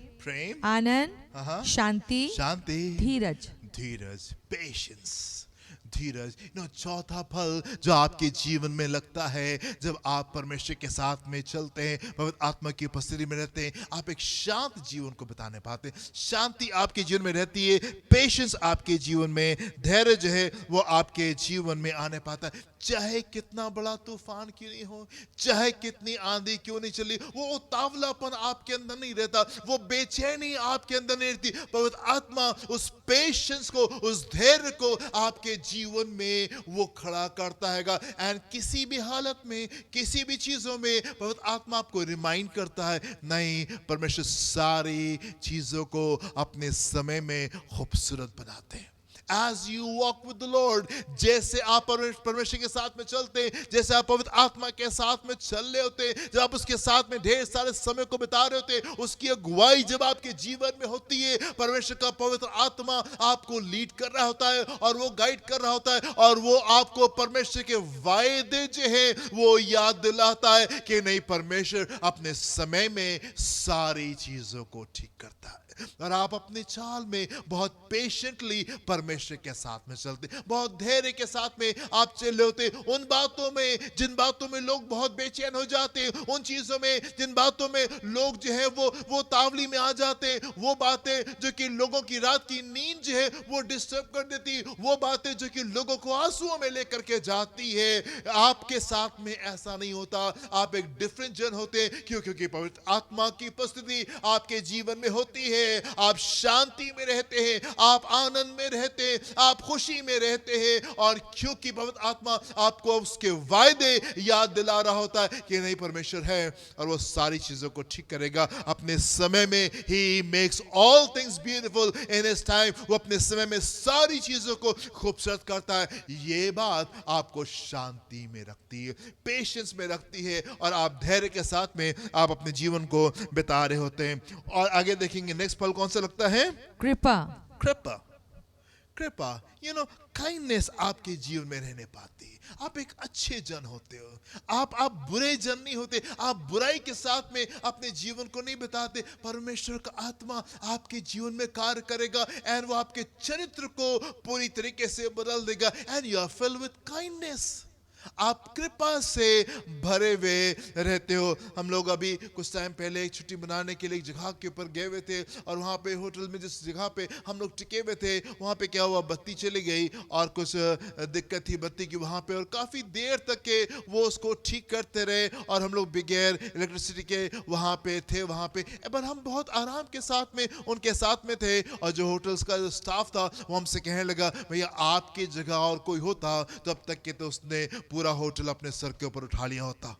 S2: आनंद, शांति, धीरज,
S1: पेशेंस, धीरज। चौथा फल जो आपके जीवन में लगता है जब आप परमेश्वर के साथ में चलते हैं, पवित्र आत्मा की उपस्थिति में रहते हैं, आप एक शांत जीवन को बिताने पाते हैं। शांति आपके जीवन में रहती है, पेशेंस आपके जीवन में, धैर्य जो है वो आपके जीवन में आने पाता है। चाहे कितना बड़ा तूफान क्यों नहीं हो, चाहे कितनी आंधी क्यों नहीं चली, वो उतावलापन आपके अंदर नहीं रहता, वो बेचैनी आपके अंदर नहीं रहती। पवित्र आत्मा उस पेशेंस को, उस धैर्य को आपके जीवन में वो खड़ा करता है। एंड किसी भी हालत में, किसी भी चीजों में पवित्र आत्मा आपको रिमाइंड करता है, नहीं, परमेश्वर सारी चीजों को अपने समय में खूबसूरत बनाते हैं। As you walk with the Lord, जैसे आप परमेश्वर के साथ में चलते हैं, जैसे आप पवित्र आत्मा के साथ में चल रहे होते हैं, जब आप उसके साथ में ढेर सारे समय को बिता रहे होते हैं, उसकी अगुवाई जब आपके जीवन में होती है, परमेश्वर का पवित्र आत्मा आपको लीड कर रहा होता है और वो गाइड कर रहा होता है, और वो आपको परमेश्वर के वायदे जो है वो याद दिलाता है कि नहीं, परमेश्वर अपने समय में सारी चीजों को ठीक करता है। और आप अपने चाल में बहुत पेशेंटली परमेश्वर के साथ में चलते, बहुत धैर्य के साथ में आप चल रहे होते। उन बातों में, जिन बातों में लोग बहुत बेचैन हो जाते हैं, उन चीजों में, जिन बातों में लोग जो है वो तावली में आ जाते हैं, वो बातें जो कि लोगों की रात की नींद जो है वो डिस्टर्ब कर देती, वो बातें जो कि लोगों को आंसुओं में लेकर के जाती है, आपके साथ में ऐसा नहीं होता। आप एक डिफरेंट जन होते हैं। क्यों? क्योंकि पवित्र आत्मा की उपस्थिति आपके जीवन में होती है। आप शांति में रहते हैं, आप आनंद में रहते हैं, आप खुशी में रहते हैं। और क्योंकि पवित्र आत्मा आपको उसके वायदे याद दिला रहा होता है कि नहीं, परमेश्वर है और वो सारी चीजों को ठीक करेगा अपने समय में। He makes all things beautiful in his time. वो अपने समय में सारी चीजों को खूबसूरत करता है। ये बात आपको शांति में रखती है, पेशेंस में रखती है, और आप धैर्य के साथ में आप अपने जीवन को बिता रहे होते हैं। और आगे देखेंगे नेक्स्ट फल कौन सा लगता है? कृपा। काइंडनेस आपके जीवन में रहने पाती है। आप एक अच्छे जन होते हो, आप बुरे जन नहीं होते, आप बुराई के साथ में अपने जीवन को नहीं बिताते। परमेश्वर का आत्मा आपके जीवन में कार्य करेगा एंड वो आपके चरित्र को पूरी तरीके से बदल देगा। And you are filled with kindness. आप कृपा से भरे हुए रहते हो। हम लोग अभी कुछ टाइम पहले एक छुट्टी मनाने के लिए एक जगह के ऊपर गए हुए थे, और वहाँ पे होटल में जिस जगह पे हम लोग टिके हुए थे, वहाँ पे क्या हुआ, बत्ती चली गई और कुछ दिक्कत थी बत्ती की वहाँ पे, और काफ़ी देर तक के वो उसको ठीक करते रहे, और हम लोग बगैर इलेक्ट्रिसिटी के वहाँ पे थे वहाँ पे। पर हम बहुत आराम के साथ में उनके साथ में थे, और जो होटल्स का जो स्टाफ था वो हमसे कहने लगा, भैया आपकी जगह और कोई होता तो अब तक के तो उसने पूरा होटल अपने सर के ऊपर उठा लिया होता।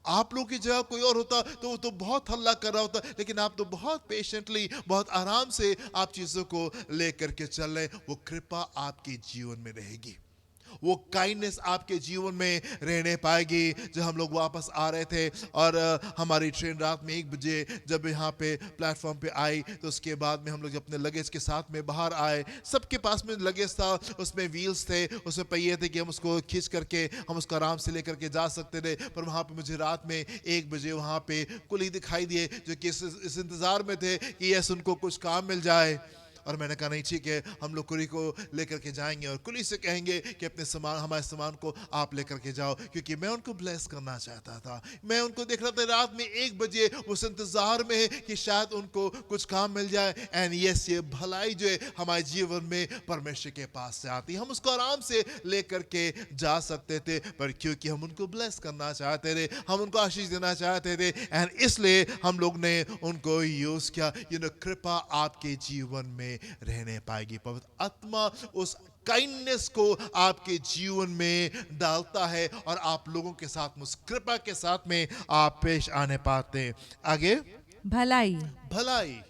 S1: आप लोगों की जगह कोई और होता तो वो तो बहुत हल्ला कर रहा होता, लेकिन आप तो बहुत पेशेंटली, बहुत आराम से आप चीजों को लेकर के चल रहे। वो कृपा आपके जीवन में रहेगी, वो काइंडनेस आपके जीवन में रहने पाएगी। जब हम लोग वापस आ रहे थे और हमारी ट्रेन रात में 1 बजे जब यहाँ पे प्लेटफॉर्म पे आई, तो उसके बाद में हम लोग अपने लगेज के साथ में बाहर आए। सबके पास में लगेज था, उसमें व्हील्स थे, उसमें पहिए थे कि हम उसको खींच करके हम उसको आराम से लेकर के जा सकते थे। पर वहाँ पे मुझे रात में 1 बजे वहाँ पे कुली दिखाई दिए, जो कि इस इंतज़ार में थे कि यस उनको कुछ काम मिल जाए। और मैंने कहा नहीं ठीक है, हम लोग कुली को लेकर के जाएंगे और कुली से कहेंगे कि अपने सामान, हमारे सामान को आप लेकर के जाओ, क्योंकि मैं उनको ब्लेस करना चाहता था। मैं उनको देख रहा था रात में 1 बजे उस इंतजार में है कि शायद उनको कुछ काम मिल जाए। एंड यस, ये भलाई जो है हमारे जीवन में परमेश्वर के पास से आती, हम उसको आराम से लेकर के जा सकते थे, पर क्योंकि हम उनको ब्लेस करना चाहते थे, हम उनको आशीष देना चाहते थे, एंड इसलिए हम लोग ने उनको यूज किया। कृपा आपके जीवन में रहने पाएगी। पवित्र आत्मा उस काइंडनेस को आपके जीवन में डालता है, और आप लोगों के साथ उस कृपा के साथ में आप पेश आने पाते। आगे,
S2: भलाई,
S1: भलाई,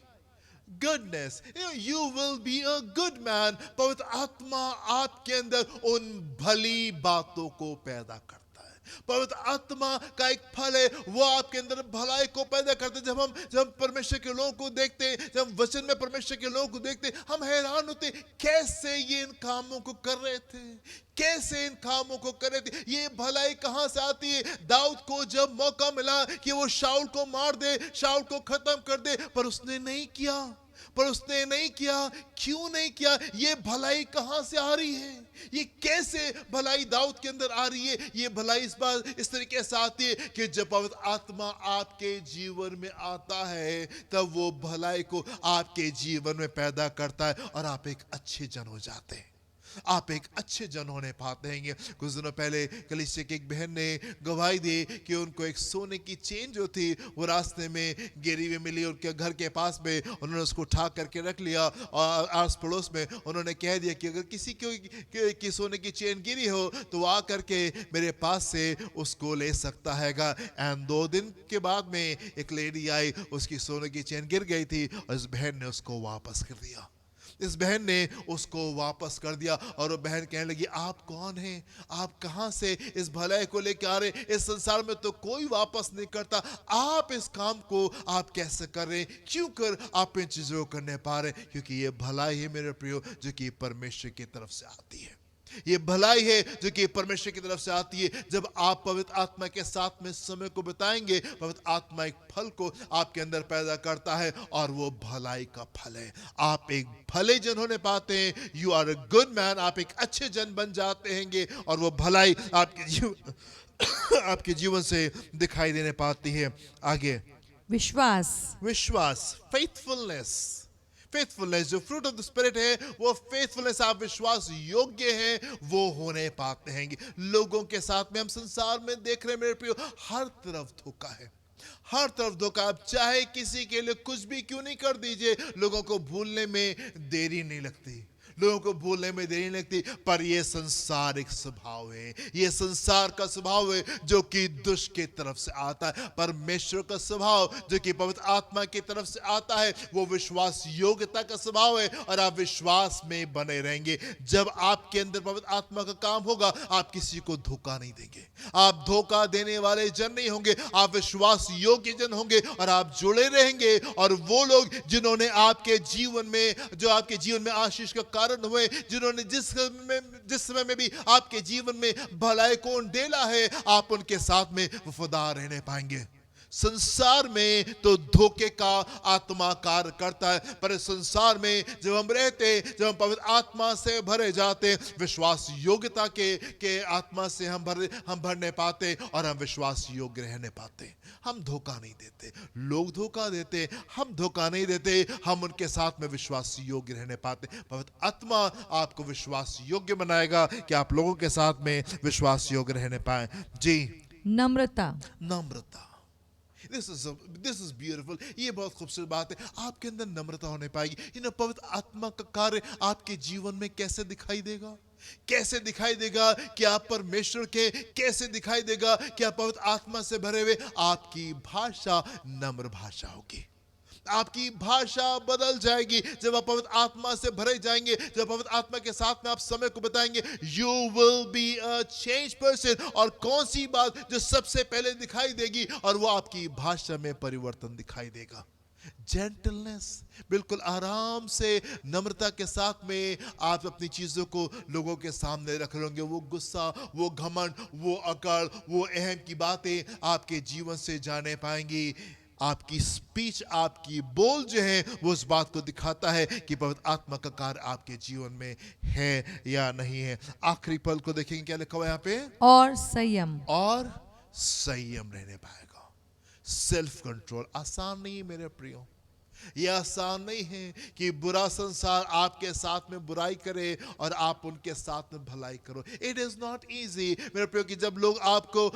S1: goodness, you will be a good man। पवित्र आत्मा आपके अंदर उन भली बातों को पैदा करता है। पवित्र आत्मा का एक फल है, वो आपके अंदर भलाई को पैदा करते हैं। जब हम परमेश्वर के लोगों को देखते हैं, जब हम वचन में परमेश्वर के लोगों को देखते हैं, हम हैरान होते हैं कैसे ये इन कामों को कर रहे थे, कैसे इन कामों को कर रहे थे। ये भलाई कहां से आती है? दाऊद को जब मौका मिला कि वो शाऊल को मार दे, शाऊल को खत्म कर दे, पर उसने नहीं किया। क्यों नहीं किया? ये भलाई कहां से आ रही है? ये कैसे भलाई दाऊद के अंदर आ रही है? ये भलाई इस तरीके से आती है कि जब पवित्र आत्मा आपके जीवन में आता है, तब वो भलाई को आपके जीवन में पैदा करता है, और आप एक अच्छे जन हो जाते हैं, आप एक अच्छे जन होने पाते हैं। कुछ दिनों पहले कलीसिया की एक बहन ने गवाही दी कि उनको एक सोने की चेन जो थी वो रास्ते में गिरी हुई मिली, उनके घर के पास में। उन्होंने उसको उठा करके रख लिया, और आस पड़ोस में उन्होंने कह दिया कि अगर किसी की सोने की चेन गिरी हो तो वो आकर के मेरे पास से उसको ले सकता हैगा। एंड 2 दिन के बाद में एक लेडी आई, उसकी सोने की चेन गिर गई थी, और इस बहन ने उसको वापस कर दिया। कर दिया, और वो बहन कहने लगी, आप कौन हैं? आप कहां से इस भलाई को लेकर आ रहे? इस संसार में तो कोई वापस नहीं करता, आप इस काम को आप कैसे कर रहे? क्यों कर आप इन चीजों को करने पा रहे? क्योंकि ये भलाई है मेरे प्रियो, जो कि परमेश्वर की तरफ से आती है। ये भलाई है जो कि परमेश्वर की तरफ से आती है। जब आप पवित्र आत्मा के साथ में समय को बिताएंगे, पवित्र आत्मा एक फल को आपके अंदर पैदा करता है, और वो भलाई का फल है। आप एक भले जन होने पाते हैं, you are a good man, आप एक अच्छे जन बन जाते हैं, और वो भलाई आपके जीवन से दिखाई देने पाती है। आगे, विश्वास, फेथफुलनेस, जो फ्रूट ऑफ द स्पिरिट है, वो फेथफुलनेस, आप विश्वास योग्य हैं, वो होने पाते हैं। लोगों के साथ में हम संसार में देख रहे हैं मेरे प्रियो, हर तरफ धोखा है, हर तरफ धोखा। आप चाहे किसी के लिए कुछ भी क्यों नहीं कर दीजिए, लोगों को भूलने में देरी नहीं लगती, पर यह संसारिक स्वभाव है, यह संसार का स्वभाव है जो कि दुष्ट की तरफ से आता है। परमेश्वर का स्वभाव जो कि पवित्र आत्मा की तरफ से आता है, वो विश्वास योग्यता का स्वभाव है, और आप विश्वास में बने रहेंगे। जब आपके अंदर पवित्र आत्मा का काम होगा, आप किसी को धोखा नहीं देंगे, आप धोखा देने वाले जन नहीं होंगे, आप विश्वास योग्य जन होंगे, और आप जुड़े रहेंगे। और वो लोग जिन्होंने आपके जीवन में आशीष का कारण हुए, जिन्होंने जिस समय में भी आपके जीवन में भलाई को डेला है, आप उनके साथ में वफादार रहने पाएंगे। संसार में तो धोखे का आत्मा कार्य करता है, पर इस संसार में जब हम रहते, जब हम पवित्र आत्मा से भरे जाते, विश्वास योग्यता के आत्मा से हम भरने पाते और हम विश्वास योग्य रहने पाते। हम धोखा नहीं देते, लोग धोखा देते, हम धोखा नहीं देते, हम उनके साथ में विश्वास योग्य रहने पाते। पवित्र आत्मा आपको विश्वास योग्य बनाएगा कि आप लोगों के साथ में विश्वास योग्य रहने पाए। जी,
S2: नम्रता।
S1: नम्रता, दिस इज ब्यूटीफुल। ये बहुत खूबसूरत बात है। आपके अंदर नम्रता होने पाएगी। पवित्र आत्मा का कार्य आपके जीवन में कैसे दिखाई देगा? कैसे दिखाई देगा कि आप परमेश्वर के, कैसे दिखाई देगा कि आप पवित्र आत्मा से भरे हुए? आपकी भाषा नम्र भाषा होगी। आपकी भाषा बदल जाएगी जब आप पवित्र आत्मा से भरे जाएंगे, जब पवित्र आत्मा के साथ में आप समय को बताएंगे। You will be a change person. और कौन सी बात जो सबसे पहले दिखाई देगी? और वो आपकी भाषा में परिवर्तन दिखाई देगा। जेंटलनेस, बिल्कुल आराम से, नम्रता के साथ में आप अपनी चीजों को लोगों के सामने रख लोगे। वो गुस्सा, वो घमंड, वो अकड़, वो अहम की बातें आपके जीवन से जाने पाएंगी। आपकी स्पीच, आपकी बोल जो है, वो उस बात को दिखाता है कि पवित्र आत्मा का कार्य आपके जीवन में है या नहीं है। आखिरी पल को देखेंगे, क्या लिखा हुआ है यहाँ पे?
S2: और संयम।
S1: और संयम रहने पाएगा। Self control. आसान नहीं है मेरे प्रियो, ये आसान नहीं है कि बुरा संसार आपके साथ में बुराई करे और आप उनके साथ में भलाई करो। इट इज नॉट इजी मेरे प्रियो कि जब लोग आपको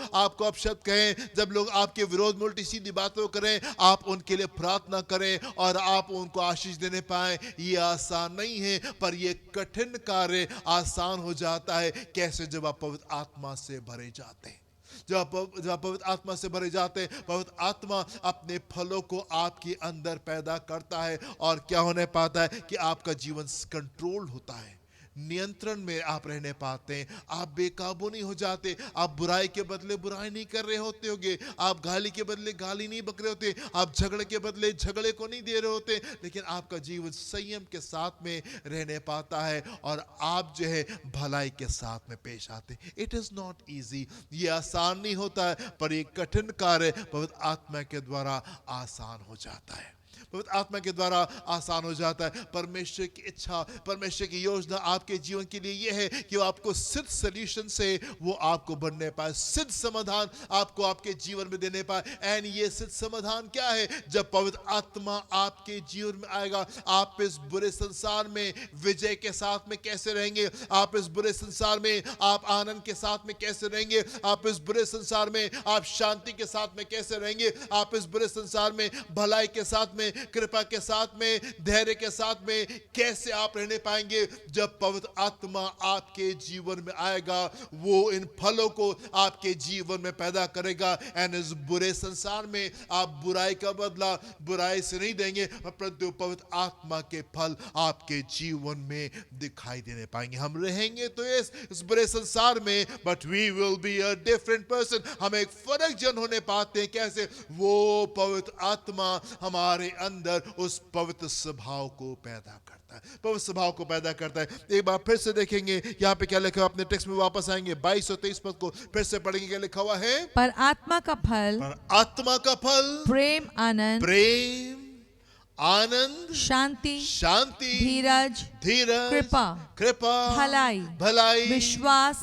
S1: अपशब्द कहें, जब लोग आपके विरोध में उल्टी सीधी बातों करें, आप उनके लिए प्रार्थना करें और आप उनको आशीष देने पाए। ये आसान नहीं है, पर ये कठिन कार्य आसान हो जाता है। कैसे? जब आप पवित्र आत्मा से भरे जाते हैं। जब आप पवित्र आत्मा से भरे जाते हैं, पवित्र आत्मा अपने फलों को आपके अंदर पैदा करता है और क्या होने पाता है कि आपका जीवन कंट्रोल होता है, नियंत्रण में आप रहने पाते हैं। आप बेकाबू नहीं हो जाते। आप बुराई के बदले बुराई नहीं कर रहे होते होगे, आप गाली के बदले गाली नहीं बक रहे होते, आप झगड़े के बदले झगड़े को नहीं दे रहे होते, लेकिन आपका जीवन संयम के साथ में रहने पाता है और आप जो है भलाई के साथ में पेश आते। इट इज नॉट इजी, ये आसान नहीं होता है, पर ये कठिन कार्य पवित्र आत्मा के द्वारा आसान हो जाता है। पवित्र आत्मा के द्वारा आसान हो जाता है। परमेश्वर की इच्छा, परमेश्वर की योजना आपके जीवन के लिए यह है कि वो आपको सिद्ध सॉल्यूशन से वो आपको बनने पाए, सिद्ध समाधान आपको आपके जीवन में देने पाए। एंड ये सिद्ध समाधान क्या है? जब पवित्र आत्मा आपके जीवन में आएगा, आप इस बुरे संसार में विजय के साथ में कैसे रहेंगे? आप इस बुरे संसार में आप आनंद के साथ में कैसे रहेंगे? आप इस बुरे संसार में आप शांति के साथ में कैसे रहेंगे? आप इस बुरे संसार में भलाई के साथ में, कृपा के साथ में, धैर्य के साथ में कैसे आप रहने पाएंगे? जब पवित्र आत्मा आपके जीवन में आएगा, वो इन फलों को आपके जीवन में पैदा करेगा। एंड इस बुरे संसार में आप बुराई का बदला बुराई से नहीं देंगे, परंतु पवित्र आत्मा के फल आपके जीवन में दिखाई देने पाएंगे। हम रहेंगे तो इस बुरे संसार में, but we will be a different person. हम एक फर्क जन होने पाते हैं। कैसे? वो पवित्र आत्मा हमारे अंदर उस पवित्र स्वभाव को पैदा करता है, पवित्र स्वभाव को पैदा करता है। एक बार फिर से देखेंगे यहाँ पे क्या लिखा हुआ, अपने टेक्स्ट में वापस आएंगे, 22 और 23 पद को फिर से पढ़ेंगे। क्या लिखा हुआ है?
S2: पर आत्मा का फल,
S1: पर आत्मा का फल
S2: प्रेम, आनंद,
S1: प्रेम, आनंद,
S2: शांति,
S1: शांति,
S2: धीरज,
S1: धीरज,
S2: कृपा, भलाई, विश्वास,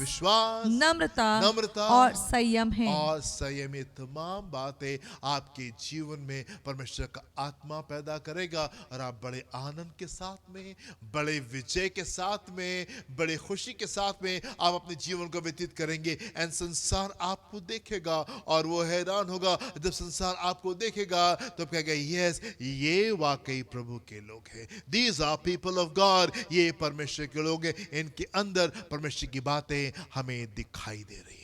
S2: नम्रता और संयम है।
S1: और संयम, ये तमाम बातें आपके जीवन में परमेश्वर का आत्मा पैदा करेगा और आप बड़े आनंद के साथ में, बड़े विजय के साथ में, बड़े खुशी के साथ में आप अपने जीवन को व्यतीत करेंगे। एंड संसार आपको देखेगा और वो हैरान होगा। जब संसार आपको देखेगा तो कहेगा, यस, ये वाकई प्रभु के लोग हैं। These are people of God. ये परमेश्वर के लोग हैं। इनके अंदर परमेश्वर की बातें हमें दिखाई दे रही है।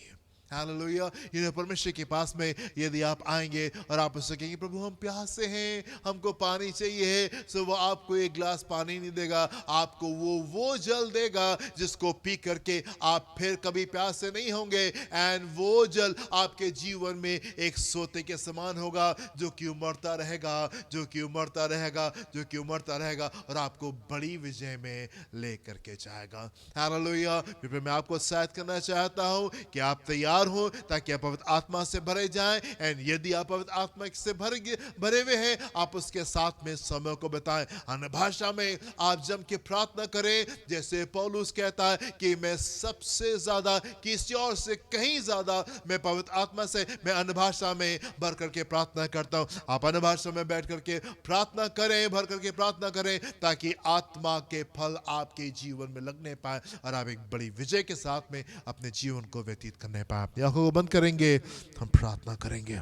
S1: हालेलुया। परमेश्वर के पास में यदि आप आएंगे और आप उससे कहेंगे, प्रभु हम प्यासे हैं, हमको पानी चाहिए, सो वो आपको एक गिलास पानी नहीं देगा, आपको वो जल देगा जिसको पी करके आप फिर कभी प्यासे नहीं होंगे। एंड वो जल आपके जीवन में एक सोते के समान होगा, जो कि उमड़ता रहेगा, जो कि उमड़ता रहेगा, जो कि उमड़ता रहेगा और आपको बड़ी विजय में ले करके जाएगा। हालेलुया। मैं आपको उत्साहित करना चाहता हूं कि आप तैयार तैयार हो ताकि आप पवित्र आत्मा से भरे जाएं। एंड यदि आप पवित्र आत्मा से भरे हुए हैं, आप उसके साथ में समय को बिताएं। अन्य भाषा में आप जम के प्रार्थना करें, जैसे पौलुस कहता है कि मैं सबसे ज्यादा, किसी और से कहीं ज्यादा मैं पवित्र आत्मा से, मैं अन्य भाषा में भर करके प्रार्थना करता हूं। आप अन्य भाषा में बैठ करके प्रार्थना करें, भर करके प्रार्थना करें, ताकि आत्मा के फल आपके जीवन में लगने पाए और आप एक बड़ी विजय के साथ में अपने जीवन को व्यतीत करने पाए। अपनी आंखों को बंद करेंगे, हम प्रार्थना करेंगे।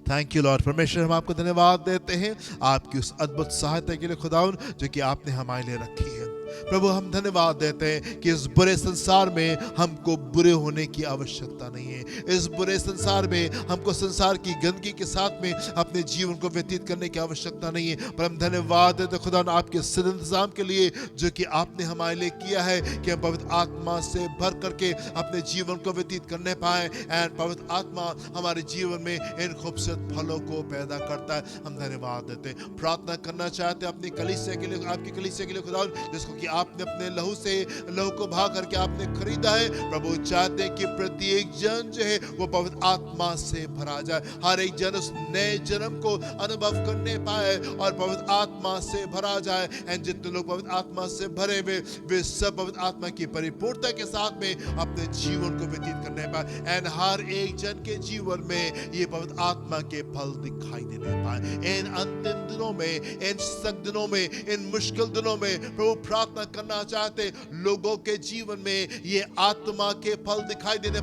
S1: Thank you Lord. परमेश्वर, हम आपको धन्यवाद देते हैं आपकी उस अद्भुत सहायता के लिए खुदावन, जो कि आपने हमारे लिए रखी है। प्रभु, हम धन्यवाद देते हैं कि इस बुरे संसार में हमको बुरे होने की आवश्यकता नहीं है। इस बुरे संसार में हमको संसार की गंदगी के साथ में अपने जीवन को व्यतीत करने की आवश्यकता नहीं है। पर हम धन्यवाद देते खुदा आपके सिद्ध इंतजाम के लिए जो कि आपने हमारे लिए किया है, कि हम पवित्र आत्मा से भर करके अपने जीवन को व्यतीत करने पाए। एंड पवित्र आत्मा हमारे जीवन में इन खूबसूरत फलों को पैदा करता है। हम धन्यवाद देते, प्रार्थना करना चाहते हैं अपनी कलीसिया के लिए, आपकी कलीसिया के लिए खुदा, जिसको कि आपने अपने लहू को बहा करके आपने खरीदा है। प्रभु, चाहते हैं कि प्रत्येक जन जो है वो पवित्र आत्मा से भरा जाए। हर एक जन उस नए जन्म को अनुभव करने पाए और पवित्र आत्मा से भरा जाए। एंड जितने लोग पवित्र आत्मा से भरे हुए, वे सब पवित्र आत्मा की परिपूर्णता के साथ में अपने जीवन को व्यतीत करने पाए। एंड हर एक जन के जीवन में ये पवित्र आत्मा के फल दिखाई देने पाए। इन अंतिम दिनों में, इन सख्त दिनों में, इन मुश्किल दिनों में प्रभु प्रार्थना करना चाहते लोगों के जीवन में ये आत्मा के फल दिखाई देने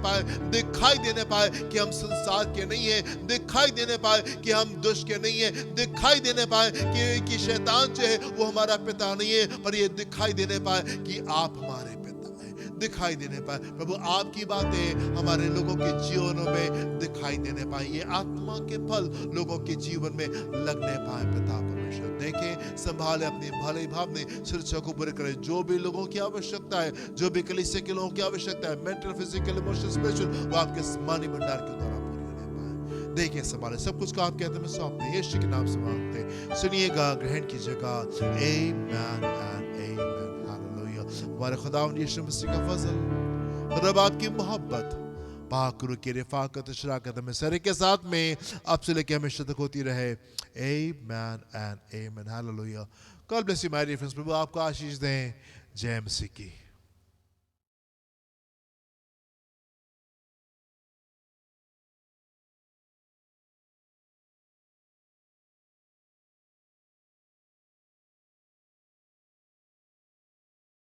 S1: पाए कि हम संसार के नहीं है, दिखाई देने पाए कि हम दुष्ट के नहीं है, दिखाई देने पाए कि शैतान जो है वो हमारा पिता नहीं है, पर ये दिखाई देने पाए कि आप हमारे पिता हैं, दिखाई देने पाए। प्रभु, आपकी बातें हमारे लोगों के जीवनों में दिखाई देने पाए, ये आत्मा के फल लोगों के जीवन में लगने पाए। पिता परमेश्वर, देखें, संभाले, अपनी भले भाव में सुरक्षा को पूरे करें। जो भी लोगों की आवश्यकता है, जो भी कलीसिया के लोगों की आवश्यकता है, मेंटल, फिजिकल, इमोशनल, स्पिरिचुअल, वो आपके मानी भंडार के द्वारा पूरी होने पाए। देखिए, संभाले, सब कुछ का आप कहते हैं, मैं सौंपते यीशु के नाम से मांगते, सुनिएगा, ग्रहण कीजिएगा। आमीन एंड आमीन। हालेलुया। हमारे खुदा यीशु मसीह का फजल, खुदा बाप की मोहब्बत, पाक की रिफाकत, शराकत में सर के साथ में अब से लेकर हमेशा तक होती रहे। Amen and amen. Hallelujah. God bless you my dear friends. प्रभु आपको आशीष दें। जय मसीह की।